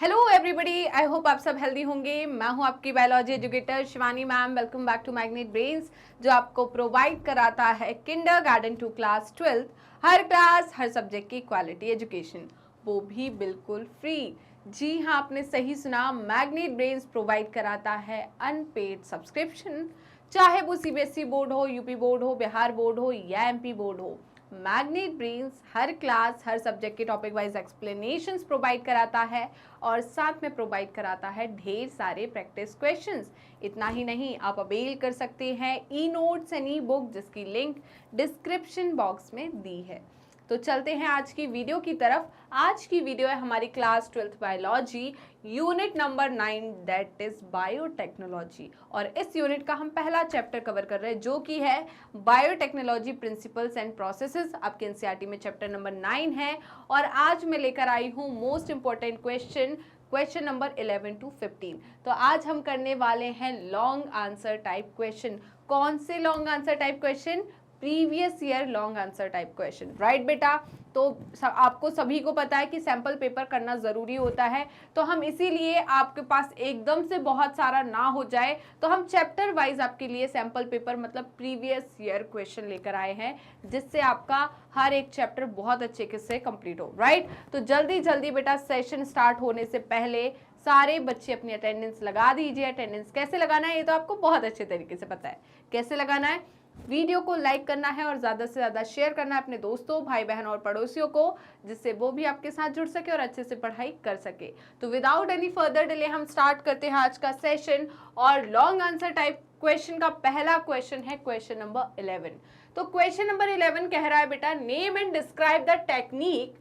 Hello everybody, I hope आप सब healthy होंगे। मैं हूं आपकी biology educator Shivani ma'am. Welcome back to Magnet Brains, जो आपको प्रोवाइड कराता है किंडरगार्टन टू क्लास 12 हर क्लास हर सब्जेक्ट की क्वालिटी एजुकेशन, वो भी बिल्कुल फ्री। जी हाँ, आपने सही सुना, मैग्नेट ब्रेन्स प्रोवाइड कराता है अनपेड सब्सक्रिप्शन, चाहे वो सीबीएसई बोर्ड हो, यूपी बोर्ड हो, बिहार बोर्ड हो या एमपी बोर्ड हो। मैग्नेट ब्रेन्स हर क्लास हर सब्जेक्ट के टॉपिक वाइज एक्सप्लेनेशंस प्रोवाइड कराता है और साथ में प्रोवाइड कराता है ढेर सारे प्रैक्टिस क्वेश्चंस। इतना ही नहीं, आप अवेल कर सकते हैं e notes and E book, जिसकी लिंक डिस्क्रिप्शन बॉक्स में दी है। तो चलते हैं आज की वीडियो की तरफ। आज की वीडियो है हमारी class 12th biology unit number 9, that is biotechnology. और इस यूनिट का हम पहला चैप्टर कवर कर रहे हैं, जो कि है बायोटेक्नोलॉजी प्रिंसिपल्स एंड प्रोसेसेस। आपके एनसीईआरटी में चैप्टर नंबर 9 है और आज मैं लेकर आई हूँ most important question number 11 to 15। तो आज हम करने वाले हैं लॉन्ग आंसर टाइप क्वेश्चन। कौन से long answer type question? Previous year long answer type question, right बेटा। तो आपको सभी को पता है कि सैंपल पेपर करना जरूरी होता है, तो हम इसीलिए आपके पास एकदम से बहुत सारा ना हो जाए, तो हम चैप्टर वाइज आपके लिए सैंपल पेपर मतलब प्रीवियस ईयर क्वेश्चन लेकर आए हैं, जिससे आपका हर एक चैप्टर बहुत अच्छे से कंप्लीट हो, राइट। तो जल्दी जल्दी बेटा, सेशन स्टार्ट होने से पहले सारे बच्चे अपनी अटेंडेंस लगा दीजिए। अटेंडेंस कैसे लगाना है ये तो आपको बहुत अच्छे तरीके से पता है। कैसे लगाना है? वीडियो को लाइक करना है और ज़्यादा से ज़्यादा शेयर करना है अपने दोस्तों, भाई बहन और पड़ोसियों को, जिससे वो भी आपके साथ जुड़ सके और अच्छे से पढ़ाई कर सके। तो विदाउट एनी फर्दर डिले हम स्टार्ट करते हैं आज का सेशन। और लॉन्ग आंसर टाइप क्वेश्चन का पहला क्वेश्चन है क्वेश्चन नंबर 11। तो क्वेश्चन नंबर 11 कह रहा है बेटा, name and describe the technique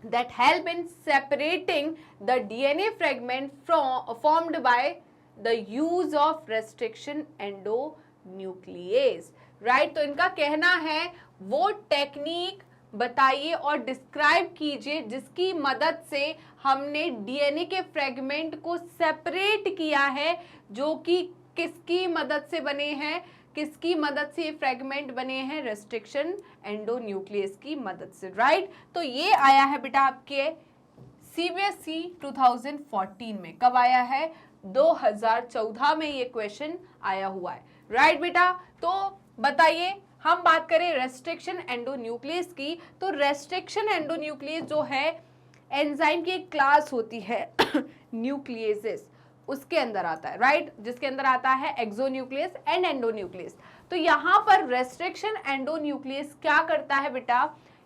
that help in separating the DNA fragment formed by the use of restriction endonuclease, right। तो इनका कहना है वो टेक्निक बताइए और डिस्क्राइब कीजिए जिसकी मदद से हमने डीएनए के फ्रेगमेंट को सेपरेट किया है, जो कि किसकी मदद से बने हैं? किसकी मदद से ये फ्रेगमेंट बने हैं? रेस्ट्रिक्शन एंडोन्यूक्लियस की मदद से, राइट। तो ये आया है बेटा आपके सीबीएसई 2014 में। कब आया है? 2014 में ये क्वेश्चन आया हुआ है, राइट बेटा। तो बताइए, हम बात करें रेस्ट्रिक्शन एंडोन्यूक्लियस की, तो रेस्ट्रिक्शन एंडोन्यूक्लियस जो है एंजाइम की एक क्लास होती है न्यूक्लियसेस, उसके अंदर आता है, राइट, जिसके अंदर आता है एक्सोन्यूक्लियस एंड एंडोन्यूक्लियस। तो यहाँ पर रेस्ट्रिक्शन एंडोन्यूक्लियस क्या करता है बेटा?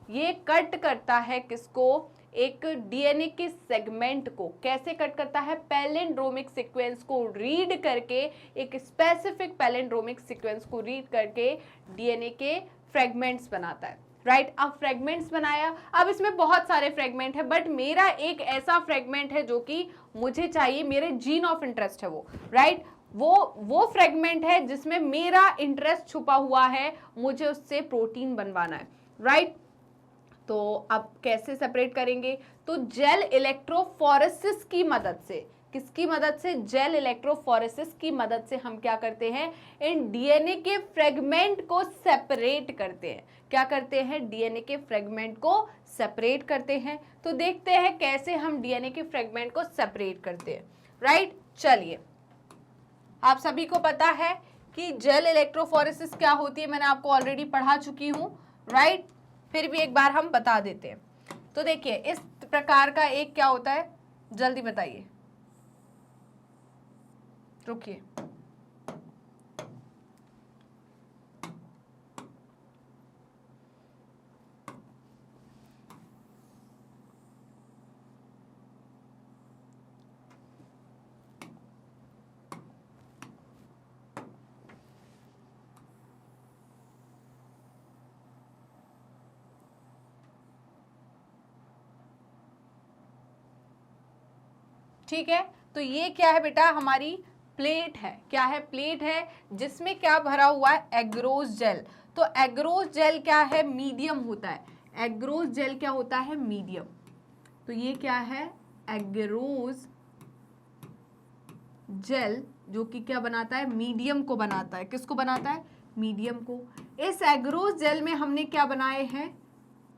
ये कट करता है किसको? एक डीएनए के सेगमेंट को। कैसे कट करता है? पैलिंड्रोमिक सीक्वेंस को रीड करके, एक स्पेसिफिक पैलिंड्रोमिक सीक्वेंस को रीड करके डीएनए के फ्रेगमेंट्स बनाता है, राइट। अब फ्रेगमेंट्स बनाया, अब इसमें बहुत सारे फ्रेगमेंट है, बट मेरा एक ऐसा फ्रेगमेंट है जो कि मुझे चाहिए, मेरे जीन ऑफ इंटरेस्ट है वो, राइट। वो फ्रेगमेंट है जिसमें मेरा इंटरेस्ट छुपा हुआ है, मुझे उससे प्रोटीन बनवाना है, राइट। तो अब कैसे सेपरेट करेंगे? तो जेल इलेक्ट्रोफोरेसिस की मदद से, किसकी मदद से? जेल इलेक्ट्रोफोरेसिस की मदद से हम क्या करते हैं? इन डीएनए के फ्रेगमेंट को सेपरेट करते हैं। क्या करते हैं? डीएनए के फ्रेगमेंट को सेपरेट करते हैं। तो देखते हैं कैसे हम डीएनए के फ्रेगमेंट को सेपरेट करते हैं, राइट। चलिए, आप सभी को पता है कि जेल इलेक्ट्रोफोरेसिस क्या होती है, मैंने आपको ऑलरेडी पढ़ा चुकी हूँ, राइट। फिर भी एक बार हम बता देते हैं। तो देखिए, इस प्रकार का एक क्या होता है, जल्दी बताइए, रुकिए। ठीक है, तो ये क्या है बेटा? हमारी प्लेट है। क्या है? प्लेट है, जिसमें क्या भरा हुआ है? Agarose gel. तो एग्रोस जेल क्या है? मीडियम होता है। एग्रोस जेल क्या होता है? मीडियम। तो ये क्या है? एग्रोस जेल, जो कि क्या बनाता है? मीडियम को बनाता है। किसको बनाता है? मीडियम को। इस एग्रोस जेल में हमने क्या बनाए हैं?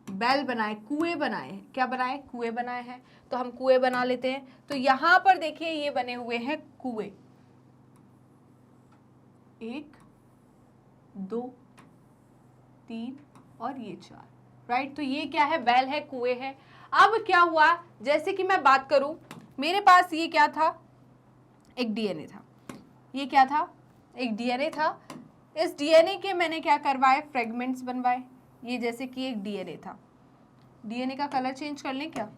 बेल बनाए, कुएं बनाए हैं, क्या बनाए, कुएं बनाए हैं, तो हम कुएं बना लेते हैं। तो यहां पर देखिए ये बने हुए हैं कुएं, 1 2 3 और ये 4, राइट। तो ये क्या है, बेल है, कुएं है। अब क्या हुआ, जैसे कि मैं बात करूं, मेरे पास ये क्या था, एक डीएनए था, ये क्या था, एक डीएनए था। इस डीएनए के मैंने क्या करवाए, फ्रेगमेंट्स बनवाए। ये जैसे कि एक डीएनए था, डीएनए का कलर चेंज कर लें क्या,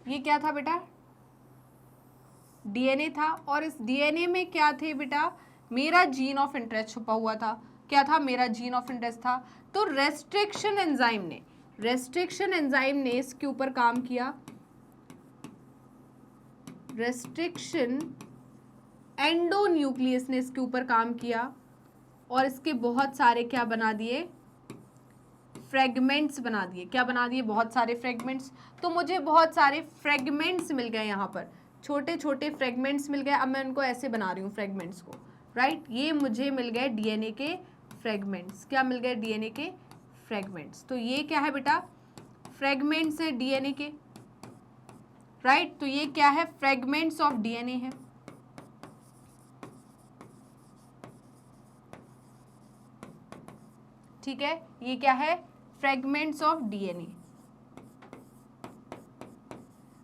ये क्या था बेटा, डीएनए था, और इस डीएनए में क्या थे बेटा, मेरा जीन ऑफ इंटरेस्ट छुपा हुआ था। क्या था, मेरा जीन ऑफ इंटरेस्ट था। तो रेस्ट्रिक्शन एंजाइम ने इसके ऊपर काम किया, रेस्ट्रिक्शन एंडोन्यूक्लियस ने इसके ऊपर काम किया, और इसके बहुत सारे क्या बना दिए, फ्रेगमेंट्स बना दिए। क्या बना दिए, बहुत सारे फ्रेगमेंट्स। तो मुझे बहुत सारे फ्रेगमेंट्स मिल गए, यहाँ पर छोटे छोटे फ्रेगमेंट्स मिल गए। अब मैं उनको ऐसे बना रही हूँ फ्रेगमेंट्स को, राइट। ये मुझे मिल गए डीएनए के फ्रेगमेंट्स। क्या मिल गए, डीएनए के फ्रेगमेंट्स। तो ये क्या है बेटा, फ्रेगमेंट्स है डीएनए के, राइट। तो ये क्या है, फ्रेगमेंट्स ऑफ डीएनए है। ठीक है, ये क्या है, फ्रेगमेंट्स ऑफ डीएनए।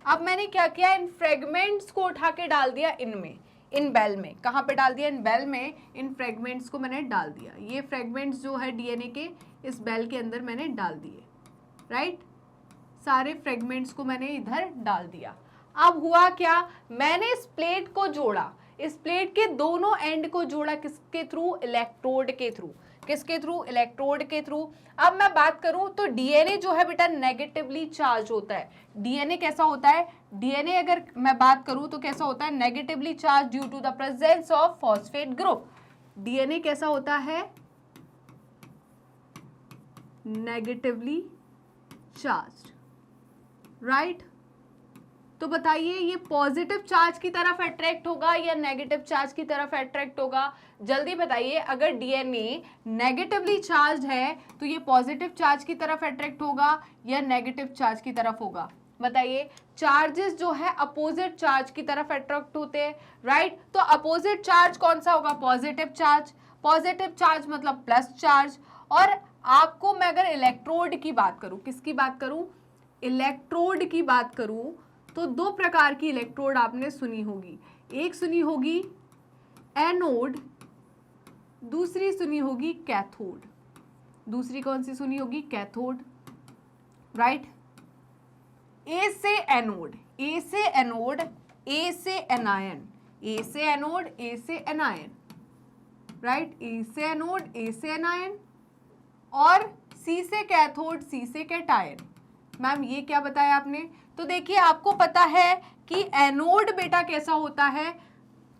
अब मैंने क्या किया, इन फ्रेगमेंट्स को उठा के डाल दिया इनमें, इन बेल में। कहाँ पे डाल दिया, इन बेल में। इन फ्रेगमेंट्स को मैंने डाल दिया, ये फ्रेगमेंट्स जो है डीएनए के इस बेल के अंदर मैंने डाल दिए, राइट। सारे फ्रेगमेंट्स को मैंने इधर डाल दिया। अब हुआ क्या, मैंने इस प्लेट को जोड़ा, इस प्लेट के दोनों एंड को जोड़ा, किसके थ्रू, इलेक्ट्रोड के थ्रू। किसके थ्रू, इलेक्ट्रोड के थ्रू। अब मैं बात करूं तो डीएनए जो है बेटा नेगेटिवली चार्ज होता है। डीएनए कैसा होता है, डीएनए अगर मैं बात करूं तो कैसा होता है, negatively charge due to the presence of phosphate group. DNA कैसा होता है, नेगेटिवली चार्ज, राइट। तो बताइए ये पॉजिटिव चार्ज की तरफ अट्रैक्ट होगा या नेगेटिव चार्ज की तरफ अट्रैक्ट होगा, जल्दी बताइए। अगर डीएनए नेगेटिवली चार्ज है तो ये पॉजिटिव चार्ज की तरफ अट्रैक्ट होगा या नेगेटिव चार्ज की तरफ होगा, बताइए। चार्जेस जो है अपोजिट चार्ज की तरफ अट्रैक्ट होते हैं, राइट। तो अपोजिट चार्ज कौन सा होगा, पॉजिटिव चार्ज। पॉजिटिव चार्ज मतलब प्लस चार्ज। और आपको मैं अगर इलेक्ट्रोड की बात करूं, किसकी बात करूं, इलेक्ट्रोड की बात करूं, तो दो प्रकार की इलेक्ट्रोड आपने सुनी होगी। एक सुनी होगी एनोड, दूसरी सुनी होगी कैथोड। दूसरी कौन सी सुनी होगी, कैथोड, राइट। ए से एनोड, ए से एनोड, ए से एनायन, ए से एनोड, ए से एनायन, राइट। ए से एनोड, ए से एनायन, और सी से कैथोड, सी से कैटायन। मैम ये क्या बताया आपने, तो देखिए आपको पता है कि एनोड बेटा कैसा होता है,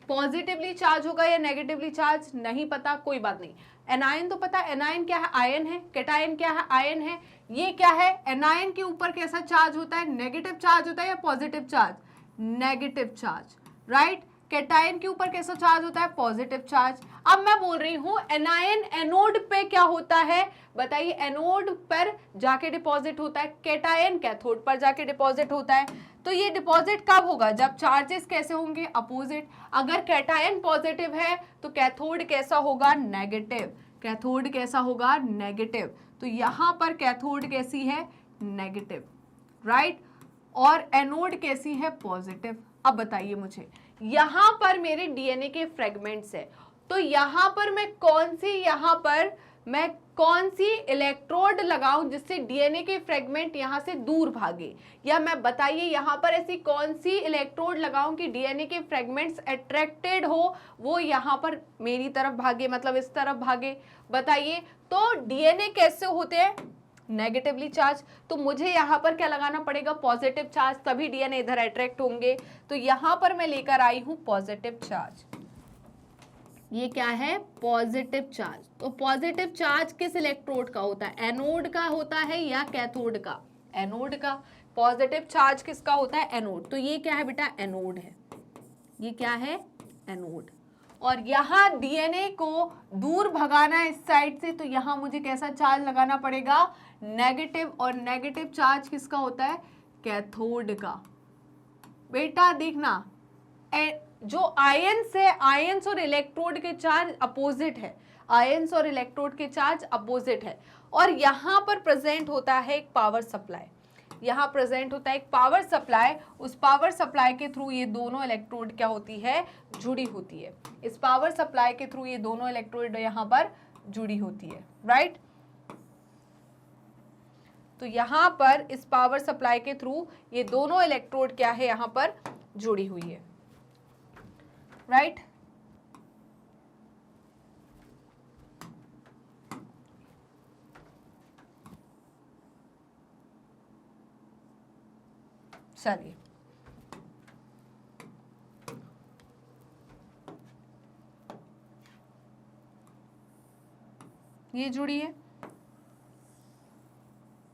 पॉजिटिवली चार्ज होगा या नेगेटिवली चार्ज, नहीं पता, कोई बात नहीं। एनायन तो पता, एनायन क्या है, आयन है। कैटायन क्या है, आयन है। ये क्या है, एनायन के ऊपर कैसा चार्ज होता है, नेगेटिव चार्ज होता है या positive charge, negative charge, right. Cation के ऊपर कैसा चार्ज होता है, पॉजिटिव चार्ज। अब मैं बोल रही हूं एनायन एनोड पे क्या होता है, बताइए। एनोड पर जाके डिपॉजिट होता है, कैटायन कैथोड पर जाके डिपॉजिट होता है। तो ये डिपॉजिट कब होगा, जब चार्जेस कैसे होंगे, अपोजिट। अगर कैटायन पॉजिटिव है तो कैथोड कैसा होगा, नेगेटिव। कैथोड कैसा होगा, नेगेटिव। तो यहां पर कैथोड कैसी है, नेगेटिव, राइट। और एनोड कैसी है, पॉजिटिव। अब बताइए मुझे, यहां पर मेरे डीएनए के फ्रेगमेंट्स है, तो यहां पर मैं कौन सी इलेक्ट्रोड लगाऊं जिससे डीएनए के फ्रेगमेंट यहां से दूर भागे, या मैं बताइए यहां पर ऐसी कौन सी इलेक्ट्रोड लगाऊं कि डीएनए के फ्रेगमेंट्स अट्रैक्टेड हो, वो यहां पर मेरी तरफ भागे, मतलब इस तरफ भागे, बताइए। तो डीएनए कैसे होते हैं, नेगेटिवली चार्ज। तो मुझे यहां पर क्या लगाना पड़ेगा, पॉजिटिव चार्ज, तभी डीएनए इधर अट्रैक्ट होंगे। तो यहां पर मैं लेकर आई हूं पॉजिटिव चार्ज। ये क्या है, पॉजिटिव चार्ज। तो पॉजिटिव चार्ज किस इलेक्ट्रोड का होता है, एनोड का होता है या कैथोड का, एनोड का। पॉजिटिव चार्ज किसका होता है, एनोड। तो ये क्या है बेटा, एनोड है। ये क्या है, एनोड। और यहाँ डीएनए को दूर भगाना है इस साइड से, तो यहाँ मुझे कैसा चार्ज लगाना पड़ेगा, नेगेटिव। और नेगेटिव चार्ज किसका होता है, कैथोड का। बेटा देखना, जो आयंस है, आयंस और इलेक्ट्रोड के चार्ज अपोजिट है, आयंस और इलेक्ट्रोड के चार्ज अपोजिट है। और यहाँ पर प्रेजेंट होता है एक पावर सप्लाई, यहाँ प्रेजेंट होता है एक पावर सप्लाई। उस पावर सप्लाई के थ्रू ये दोनों इलेक्ट्रोड क्या होती है, जुड़ी होती है। इस पावर सप्लाई के थ्रू ये दोनों इलेक्ट्रोड यहाँ पर जुड़ी होती है, राइट। तो यहाँ पर इस पावर सप्लाई के थ्रू ये दोनों इलेक्ट्रोड क्या है, यहाँ पर जुड़ी हुई है, राइट। चलिए, ये जुड़ी है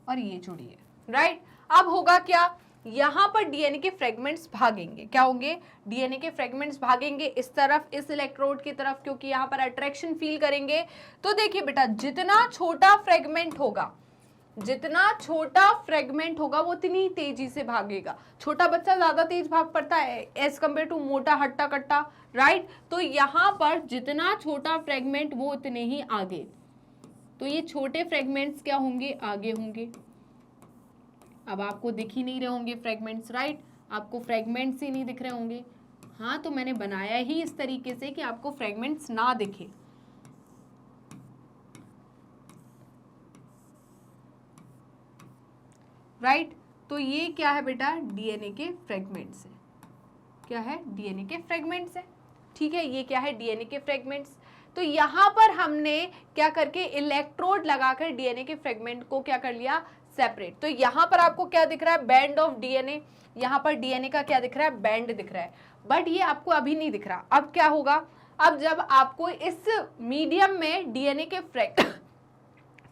और ये जुड़ी है, राइट। अब होगा क्या, यहां पर डीएनए के फ्रेगमेंट्स भागेंगे, क्या होंगे, डीएनए के फ्रेगमेंट्स भागेंगे इस तरफ, इस इलेक्ट्रोड की तरफ, क्योंकि यहां पर अट्रैक्शन फील करेंगे। तो देखिए बेटा, जितना छोटा फ्रेगमेंट होगा, जितना छोटा फ्रेगमेंट होगा वो उतनी तेजी से भागेगा। छोटा बच्चा ज्यादा तेज भाग पड़ता है एज कंपेयर टू मोटा हट्टा कट्टा, राइट। तो यहाँ पर जितना छोटा फ्रेगमेंट वो उतने ही आगे। तो ये छोटे फ्रेगमेंट्स क्या होंगे, आगे होंगे। अब आपको दिख ही नहीं रहे होंगे फ्रेगमेंट्स, राइट, आपको फ्रेगमेंट्स ही नहीं दिख रहे होंगे। हाँ, तो मैंने बनाया ही इस तरीके से कि आपको फ्रेगमेंट्स ना दिखे, राइट। तो ये क्या है बेटा, डीएनए के फ्रेगमेंट्स है, क्या है, डीएनए के फ्रेगमेंट्स है, ठीक है। ये क्या है, डीएनए के फ्रेगमेंट्स। तो यहाँ पर हमने क्या करके इलेक्ट्रोड लगाकर डीएनए के फ्रेगमेंट को क्या कर लिया, सेपरेट। तो यहाँ पर आपको क्या दिख रहा है, बैंड ऑफ डीएनए, यहाँ पर डीएनए का क्या दिख रहा है, बैंड दिख रहा है, बट ये आपको अभी नहीं दिख रहा। अब क्या होगा, अब जब आपको इस मीडियम में डीएनए के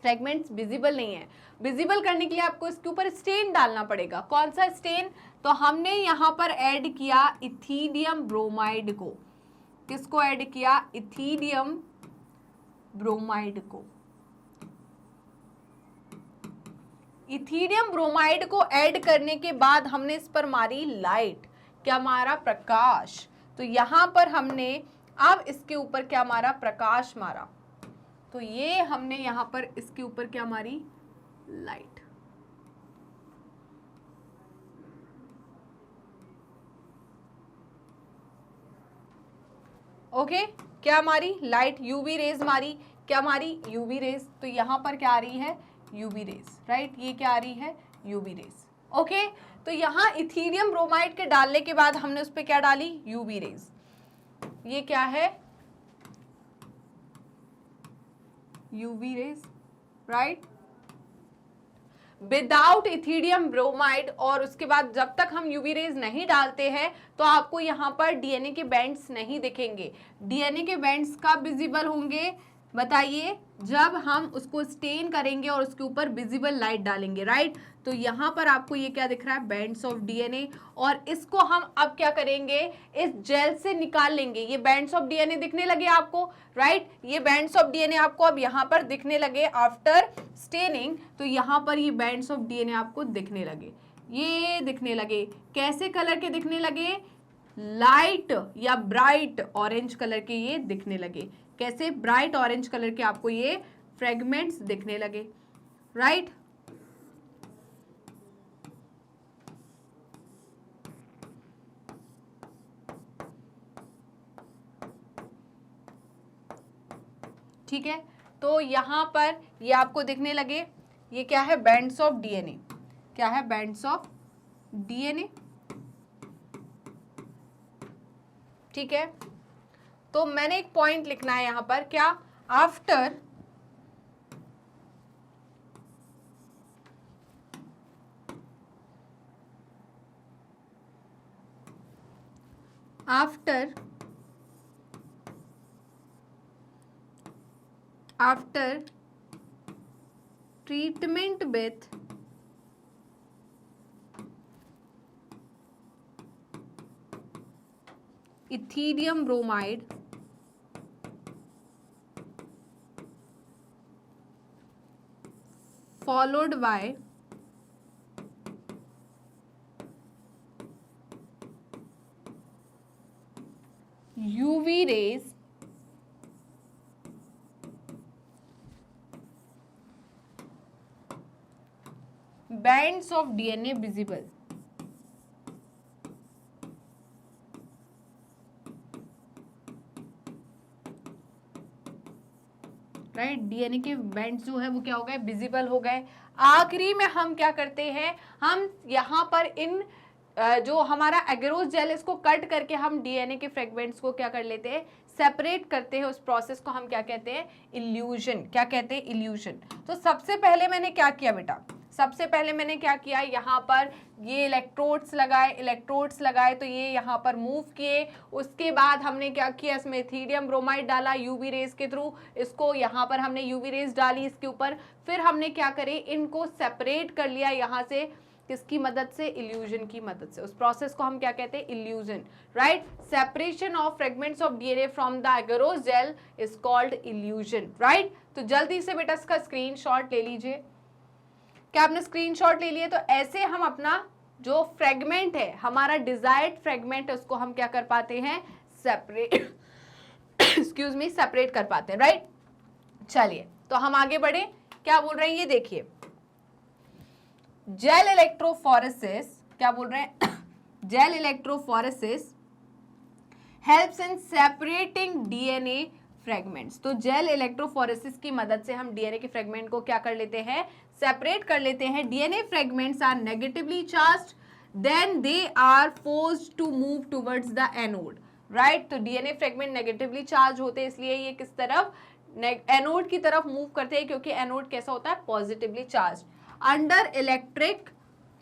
फ्रेगमेंट्स विजिबल नहीं है, विजिबल करने के लिए आपको इसके ऊपर स्टेन डालना पड़ेगा। कौन सा स्टेन, तो हमने यहाँ पर ऐड किया इथीडियम ब्रोमाइड को। किसको ऐड किया, इथीडियम ब्रोमाइड को। इथीडियम ब्रोमाइड को ऐड करने के बाद हमने इस पर मारी लाइट, क्या मारा, प्रकाश। तो यहां पर हमने अब इसके ऊपर क्या मारा, प्रकाश मारा। तो ये हमने यहां पर इसके ऊपर क्या मारी, लाइट। ओके, क्या मारी, लाइट, यूवी रेज मारी, क्या मारी, यूवी रेज। तो यहां पर क्या आ रही है, यूवी रेज, राइट, ये क्या आ रही है, यूवी रेज। ओके, तो यहां इथीरियम ब्रोमाइड के डालने के बाद हमने उस पर क्या डाली, यूवी रेज। ये क्या है, UV rays, right. Without ethidium bromide, और उसके बाद जब तक हम यूवी रेज नहीं डालते हैं तो आपको यहाँ पर डीएनए के बैंड्स नहीं दिखेंगे। डीएनए के बैंड्स कब विजिबल होंगे, बताइए, जब हम उसको स्टेन करेंगे और उसके ऊपर विजिबल लाइट डालेंगे, राइट। तो यहाँ पर आपको ये क्या दिख रहा है, बैंड्स ऑफ डीएनए। और इसको हम अब क्या करेंगे, इस जेल से निकाल लेंगे। ये बैंड्स ऑफ डीएनए दिखने लगे आपको, राइट, ये बैंड्स ऑफ डीएनए आपको अब यहाँ पर दिखने लगे आफ्टर स्टेनिंग। तो यहाँ पर ये बैंड्स ऑफ डीएनए आपको दिखने लगे, ये दिखने लगे। कैसे कलर के दिखने लगे, लाइट या ब्राइट ऑरेंज कलर के ये दिखने लगे। कैसे, ब्राइट ऑरेंज कलर के आपको ये फ्रेगमेंट्स दिखने लगे, राइट। ठीक है, तो यहां पर ये आपको दिखने लगे, ये क्या है, बैंड्स ऑफ डीएनए, क्या है, बैंड्स ऑफ डीएनए, ठीक है। तो मैंने एक पॉइंट लिखना है यहां पर, क्या, after treatment with ethidium bromide, followed by UV rays bands of DNA visible. Right, DNA के बैंड्स जो है वो क्या हो गए, विजिबल हो गए। आखिरी में हम क्या करते हैं, हम यहाँ पर इन जो हमारा एगरोस जेल इसको कट करके हम डीएनए के फ्रेगमेंट्स को क्या कर लेते हैं, सेपरेट करते हैं। उस प्रोसेस को हम क्या कहते हैं, इल्यूजन। क्या कहते हैं, इल्यूजन। तो सबसे पहले मैंने क्या किया बेटा, सबसे पहले मैंने क्या किया, यहाँ पर ये इलेक्ट्रोड्स लगाए तो ये यहाँ पर मूव किए। उसके बाद हमने क्या किया, इसमें इथीरियम ब्रोमाइड डाला यूवी रेज के थ्रू, इसको यहाँ पर हमने यूवी रेज डाली इसके ऊपर। फिर हमने क्या करे, इनको सेपरेट कर लिया यहाँ से, किसकी मदद से, इल्यूजन की मदद से। उस प्रोसेस को हम क्या कहते हैं, elution. Right, separation of fragments of DNA from the agarose gel is called elution. Right, तो जल्दी से बेटा इसका स्क्रीनशॉट ले लीजिए। क्या आपने स्क्रीनशॉट ले लिए? तो ऐसे हम अपना जो फ्रेगमेंट है, हमारा डिजायर्ड फ्रेगमेंट है, उसको हम क्या कर पाते हैं, सेपरेट एक्सक्यूज मी, सेपरेट कर पाते हैं। राइट, चलिए तो हम आगे बढ़े। क्या बोल रहे हैं ये देखिए, जेल इलेक्ट्रोफोरेसिस, क्या बोल रहे हैं, gel electrophoresis helps in separating DNA fragments. तो जेल इलेक्ट्रोफोरेसिस की मदद से हम डीएनए के फ्रेगमेंट को क्या कर लेते हैं, सेपरेट कर लेते हैं। DNA fragments are negatively charged, then they are forced to move towards the anode. Right, तो डीएनए फ्रेगमेंट नेगेटिवली चार्ज होते हैं, इसलिए ये किस तरफ, एनोड की तरफ मूव करते हैं, क्योंकि एनोड कैसा होता है, positively charge. Under electric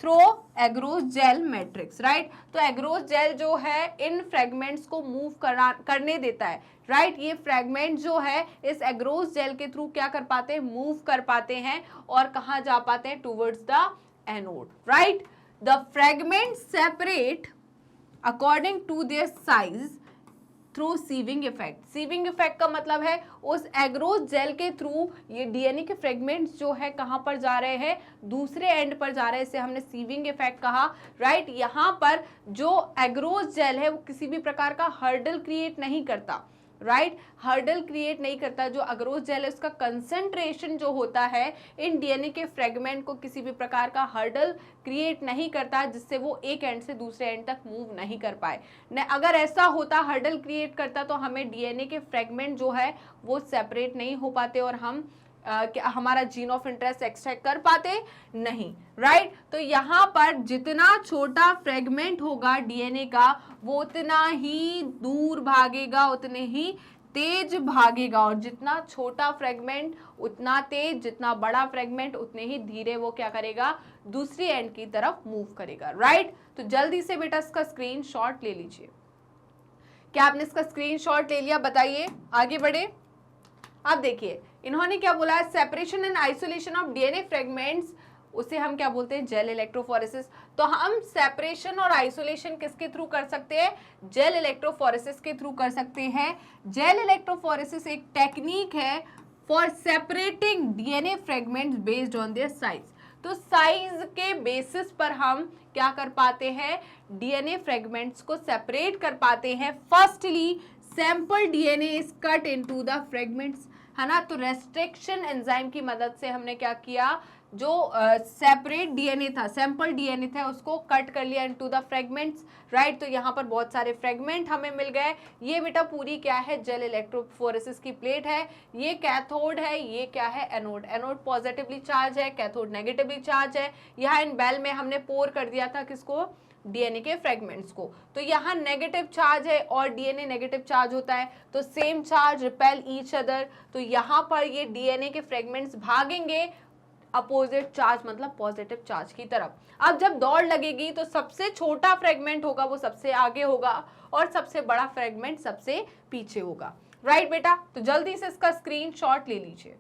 through agarose gel matrix. Right, तो एग्रोस जेल जो है इन फ्रेगमेंट्स को मूव करने देता है। राइट, ये फ्रेगमेंट जो है इस एग्रोस जेल के थ्रू क्या कर पाते हैं, मूव कर पाते हैं और कहाँ जा पाते हैं, towards the anode. Right, the fragment separate according to their size through sieving effect. Sieving effect का मतलब है उस एग्रोस जेल के थ्रू ये डीएनए के फ्रेगमेंट्स जो है कहां पर जा रहे हैं, दूसरे एंड पर जा रहे हैं, इसे हमने सीविंग इफेक्ट कहा। राइट, यहां पर जो एग्रोस जेल है वो किसी भी प्रकार का हर्डल क्रिएट नहीं करता। राइट, हर्डल क्रिएट नहीं करता। जो एग्रोस जेल है उसका कंसंट्रेशन जो होता है इन डीएनए के फ्रेगमेंट को किसी भी प्रकार का हर्डल क्रिएट नहीं करता, जिससे वो एक एंड से दूसरे एंड तक मूव नहीं कर पाए। न अगर ऐसा होता, हर्डल क्रिएट करता, तो हमें डीएनए के फ्रेगमेंट जो है वो सेपरेट नहीं हो पाते और हम हमारा जीन ऑफ इंटरेस्ट एक्सट्रैक्ट कर पाते नहीं। राइट, तो यहाँ पर जितना छोटा फ्रेगमेंट होगा डीएनए का वो उतना ही दूर भागेगा, उतने ही तेज भागेगा, और जितना छोटा फ्रेगमेंट उतना तेज, जितना बड़ा फ्रेगमेंट उतने ही धीरे वो क्या करेगा, दूसरी एंड की तरफ मूव करेगा। राइट, तो जल्दी से बेटा इसका स्क्रीनशॉट ले लीजिए। क्या आपने इसका स्क्रीनशॉट ले लिया? बताइए, आगे बढ़े। अब देखिए इन्होंने क्या बोला है, separation and isolation of DNA fragments, उसे हम क्या बोलते हैं, जेल इलेक्ट्रोफोरेसिस। तो हम सेपरेशन और आइसोलेशन किसके थ्रू कर सकते हैं, जेल इलेक्ट्रोफोरेसिस के थ्रू कर सकते हैं। जेल इलेक्ट्रोफोरेसिस एक टेक्निक है for separating DNA fragments based on their size. तो साइज के बेसिस पर हम क्या कर पाते हैं, डीएनए फ्रेगमेंट्स को सेपरेट कर पाते हैं। Firstly sample DNA is cut into the fragments, है ना। तो रेस्ट्रिक्शन एंजाइम की मदद से हमने क्या किया, जो सेपरेट डीएनए था, सैंपल डीएनए था, उसको कट कर लिया इनटू द फ्रेगमेंट्स। राइट, तो यहाँ पर बहुत सारे फ्रेगमेंट हमें मिल गए। ये बेटा पूरी क्या है, जेल इलेक्ट्रोफोरेसिस की प्लेट है। ये कैथोड है, ये क्या है, एनोड। एनोड पॉजिटिवली चार्ज है, कैथोड नेगेटिवली चार्ज है। यहाँ इन बेल में हमने पोर कर दिया था किसको, डीएनए के फ्रेगमेंट्स को। तो यहाँ नेगेटिव चार्ज है और डीएनए नेगेटिव चार्ज होता है, तो same charge repel each other. तो यहाँ पर ये डीएनए के फ्रेगमेंट्स भागेंगे अपोजिट चार्ज, मतलब पॉजिटिव चार्ज की तरफ। अब जब दौड़ लगेगी तो सबसे छोटा फ्रेगमेंट होगा वो सबसे आगे होगा और सबसे बड़ा फ्रेगमेंट सबसे पीछे होगा। राइट बेटा, तो जल्दी से इसका स्क्रीनशॉट ले लीजिए।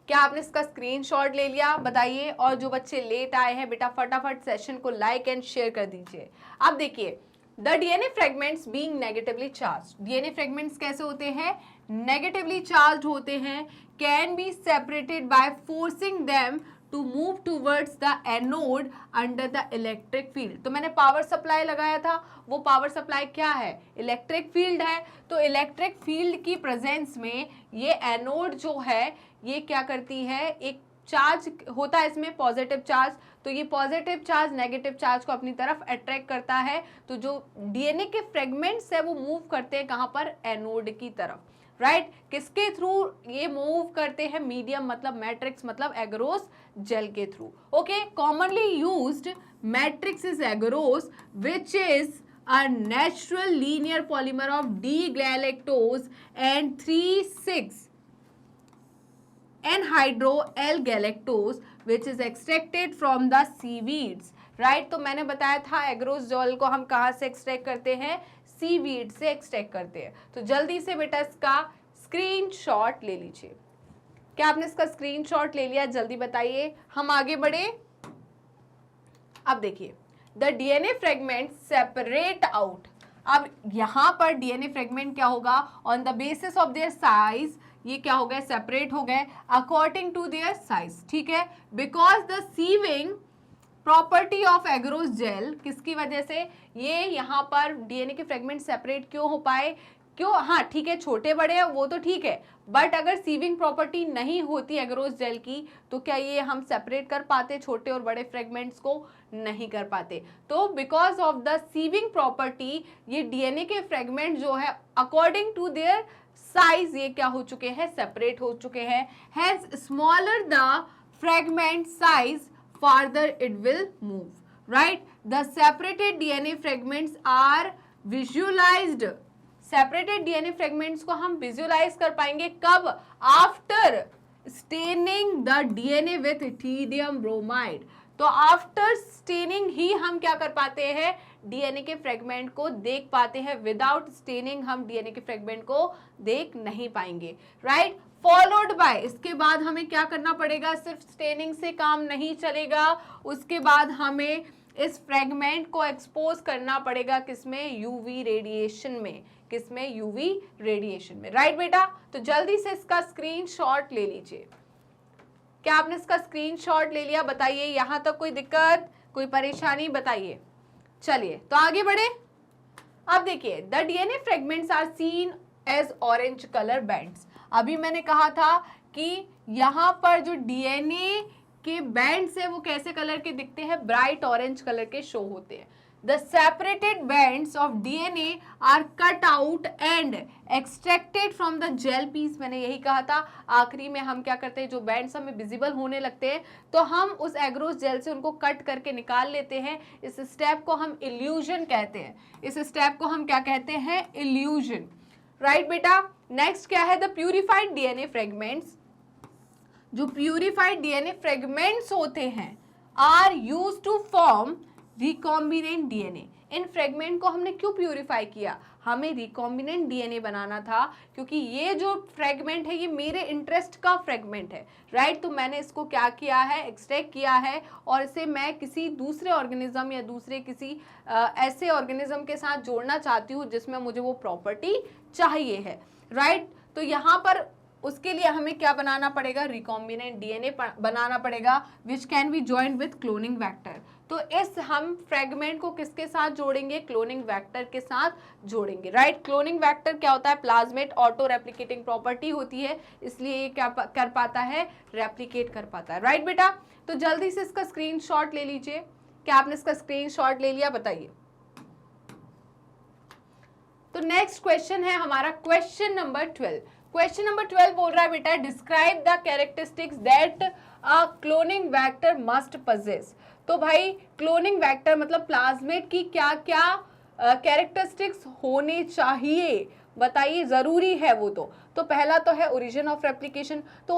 क्या आपने इसका स्क्रीनशॉट ले लिया? बताइए। और जो बच्चे लेट आए हैं बेटा फटाफट सेशन को लाइक एंड शेयर कर दीजिए। अब देखिए the DNA fragments being negatively charge, DNA fragments कैसे होते हैं, नेगेटिवली चार्ज होते हैं, can be separated by forcing them to move towards the anode under the electric field. तो मैंने पावर सप्लाई लगाया था, वो पावर सप्लाई क्या है, इलेक्ट्रिक फील्ड है। तो इलेक्ट्रिक फील्ड की प्रेजेंस में ये एनोड जो है ये क्या करती है, एक चार्ज होता है इसमें पॉजिटिव चार्ज, तो ये पॉजिटिव चार्ज नेगेटिव चार्ज को अपनी तरफ अट्रैक्ट करता है। तो जो डीएनए के फ्रेगमेंट्स है वो मूव करते हैं कहाँ पर, एनोड की तरफ, राइट किसके थ्रू ये मूव करते हैं, मीडियम मतलब मैट्रिक्स मतलब एगरोस जेल के through. Okay, commonly used matrix is agarose which is a natural linear polymer of D-galactose and 3,6 N-hydro-L-galactose which is extracted from the seaweeds, right? तो मैंने बताया था एग्रोसोल को हम कहाँ से एक्सट्रैक्ट करते हैं, सीवीड से एक्सट्रैक्ट करते हैं। तो जल्दी से बेटा इसका स्क्रीनशॉट ले लीजिए। क्या आपने इसका स्क्रीनशॉट ले लिया, जल्दी बताइए, हम आगे बढ़े। अब देखिए, the DNA fragment separate out. अब यहां पर डीएनए फ्रेगमेंट क्या होगा, on the basis of their size ये क्या हो गए, सेपरेट हो गए अकॉर्डिंग टू देयर साइज, ठीक है। Because the sieving property of agarose gel, किसकी वजह से ये यहाँ पर डीएनए के फ्रेगमेंट सेपरेट क्यों हो पाए, क्यों, हाँ ठीक है छोटे बड़े हैं वो तो ठीक है, बट अगर सीविंग प्रॉपर्टी नहीं होती एग्रोस जेल की तो क्या ये हम सेपरेट कर पाते छोटे और बड़े फ्रेगमेंट्स को, नहीं कर पाते। तो because of the sieving property ये डीएनए के फ्रेगमेंट जो है अकॉर्डिंग टू देयर साइज ये क्या हो चुके हैं, सेपरेट हो चुके हैं। Has smaller the fragment size farther it will move, right? The separated DNA fragments are visualized. Separated DNA fragments को हम visualize कर पाएंगे कब, after staining the DNA with ethidium bromide. तो आफ्टर स्टेनिंग ही हम क्या कर पाते हैं, डीएनए के फ्रेगमेंट को देख पाते हैं, विदाउट स्टेनिंग हम डीएनए के फ्रेगमेंट को देख नहीं पाएंगे, राइट। फॉलोड बाय, इसके बाद हमें क्या करना पड़ेगा, सिर्फ स्टेनिंग से काम नहीं चलेगा, उसके बाद हमें इस फ्रेगमेंट को एक्सपोज करना पड़ेगा किसमें, यूवी रेडिएशन में, किसमें, यूवी रेडिएशन में, राइट बेटा। तो जल्दी से इसका स्क्रीनशॉट ले लीजिए। क्या आपने इसका स्क्रीनशॉट ले लिया, बताइए यहां तक कोई दिक्कत, कोई परेशानी, बताइए। चलिए तो आगे बढ़े। अब देखिए, the DNA fragments are seen as orange colour bands. अभी मैंने कहा था कि यहां पर जो डीएनए के बैंड्स है वो कैसे कलर के दिखते हैं, ब्राइट ऑरेंज कलर के शो होते हैं। The separated bands of DNA are cut out and extracted from the gel piece। मैंने यही कहा था, आखिरी में हम क्या करते हैं, जो बैंड्स हमें विजिबल होने लगते हैं तो हम उस एग्रोस जेल से उनको कट करके निकाल लेते हैं। इस स्टेप को हम इल्यूजन कहते हैं, इस स्टेप को हम क्या कहते हैं, इल्यूजन, राइट बेटा। नेक्स्ट क्या है, द प्यूरिफाइड डीएनए फ्रेगमेंट्स। जो प्यूरिफाइड डीएनए फ्रेगमेंट्स होते हैं are used to form recombinant DNA. इन फ्रेगमेंट को हमने क्यों प्यूरिफाई किया, हमें रिकॉम्बिनेंट डीएनए बनाना था, क्योंकि ये जो फ्रेगमेंट है ये मेरे इंटरेस्ट का फ्रेगमेंट है, राइट। तो मैंने इसको क्या किया है, एक्सट्रैक्ट किया है और इसे मैं किसी दूसरे ऑर्गेनिज्म या दूसरे किसी ऐसे ऑर्गेनिज्म के साथ जोड़ना चाहती हूँ जिसमें मुझे वो प्रॉपर्टी चाहिए है, राइट। तो यहाँ पर उसके लिए हमें क्या बनाना पड़ेगा, रिकॉम्बिनेंट डीएनए बनाना पड़ेगा, which can be joined with cloning vector. तो इस हम फ्रेगमेंट को किसके साथ जोड़ेंगे, क्लोनिंग वेक्टर के साथ जोड़ेंगे, राइट। क्लोनिंग वेक्टर क्या होता है, प्लाज्मेट ऑटो रेप्लिकेटिंग प्रॉपर्टी होती है, इसलिए ये क्या कर पाता है, रेप्लिकेट कर पाता है, राइट बेटा। तो जल्दी से इसका स्क्रीनशॉट ले लीजिए। क्या आपने इसका स्क्रीनशॉट ले लिया, बताइए। तो नेक्स्ट क्वेश्चन है हमारा क्वेश्चन नंबर 12। क्वेश्चन नंबर 12 बोल रहा है बेटा, describe the characteristics that a cloning vector must possess. तो भाई क्लोनिंग वेक्टर मतलब प्लाज्मेट की क्या क्या कैरेक्टरिस्टिक्स होने चाहिए, बताइए, जरूरी है वो। तो पहला तो है ओरिजिन ऑफ रेप्लिकेशन। तो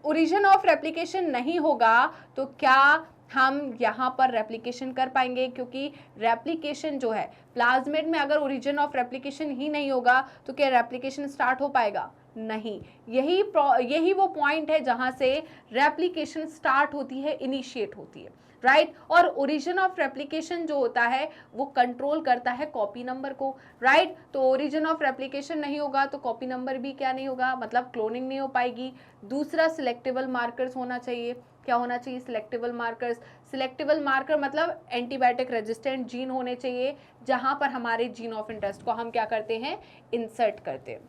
ओरिजिन ऑफ रेप्लिकेशन नहीं होगा तो क्या हम यहाँ पर रेप्लिकेशन कर पाएंगे, क्योंकि रेप्लिकेशन जो है प्लाज्मेट में, अगर ओरिजिन ऑफ रेप्लिकेशन ही नहीं होगा तो क्या रेप्लिकेशन स्टार्ट हो पाएगा, नहीं, यही वो पॉइंट है जहां से रेप्लिकेशन स्टार्ट होती है, इनिशिएट होती है, राइट। और ओरिजिन ऑफ रेप्लिकेशन जो होता है वो कंट्रोल करता है कॉपी नंबर को, राइट। तो ओरिजिन ऑफ रेप्लिकेशन नहीं होगा तो कॉपी नंबर भी क्या नहीं होगा, मतलब क्लोनिंग नहीं हो पाएगी। दूसरा, सिलेक्टेबल मार्कर्स होना चाहिए। क्या होना चाहिए? Selectable markers. सिलेक्टेबल मार्कर मतलब एंटीबायोटिक रेजिस्टेंट जीन होने चाहिए, जहां पर हमारे जीन ऑफ इंटरेस्ट को हम क्या करते हैं, इंसर्ट करते हैं,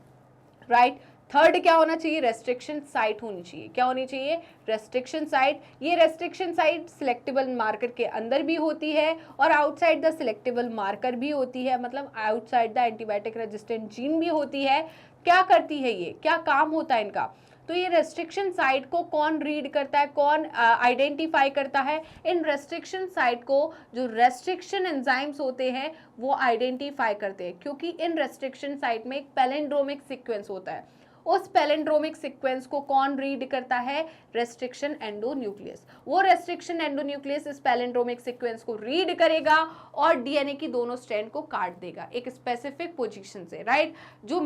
राइट। थर्ड क्या होना चाहिए? रेस्ट्रिक्शन साइट होनी चाहिए। क्या होनी चाहिए? Restriction site. ये रेस्ट्रिक्शन साइट सिलेक्टेबल मार्कर के अंदर भी होती है और आउटसाइड द सिलेक्टेबल मार्कर भी होती है, मतलब outside the antibiotic resistant gene भी होती है। क्या करती है ये, क्या काम होता है इनका? तो ये रेस्ट्रिक्शन साइट को कौन रीड करता है, कौन आइडेंटिफाई करता है? इन रेस्ट्रिक्शन साइट को जो रेस्ट्रिक्शन एंजाइम्स होते हैं वो आइडेंटिफाई करते हैं, क्योंकि इन रेस्ट्रिक्शन साइट में एक पैलिंड्रोमिक सीक्वेंस होता है। उस पैलिंड्रोमिक सीक्वेंस को कौन रीड करता है? Restriction endonuclease. वो रेस्ट्रिक्शन एंडोन्यूक्लियस इस पैलिंड्रोमिक सीक्वेंस को रीड करेगा और डीएनए की दोनों स्ट्रैंड को काट देगा एक स्पेसिफिक पोजीशन से, राइट। जो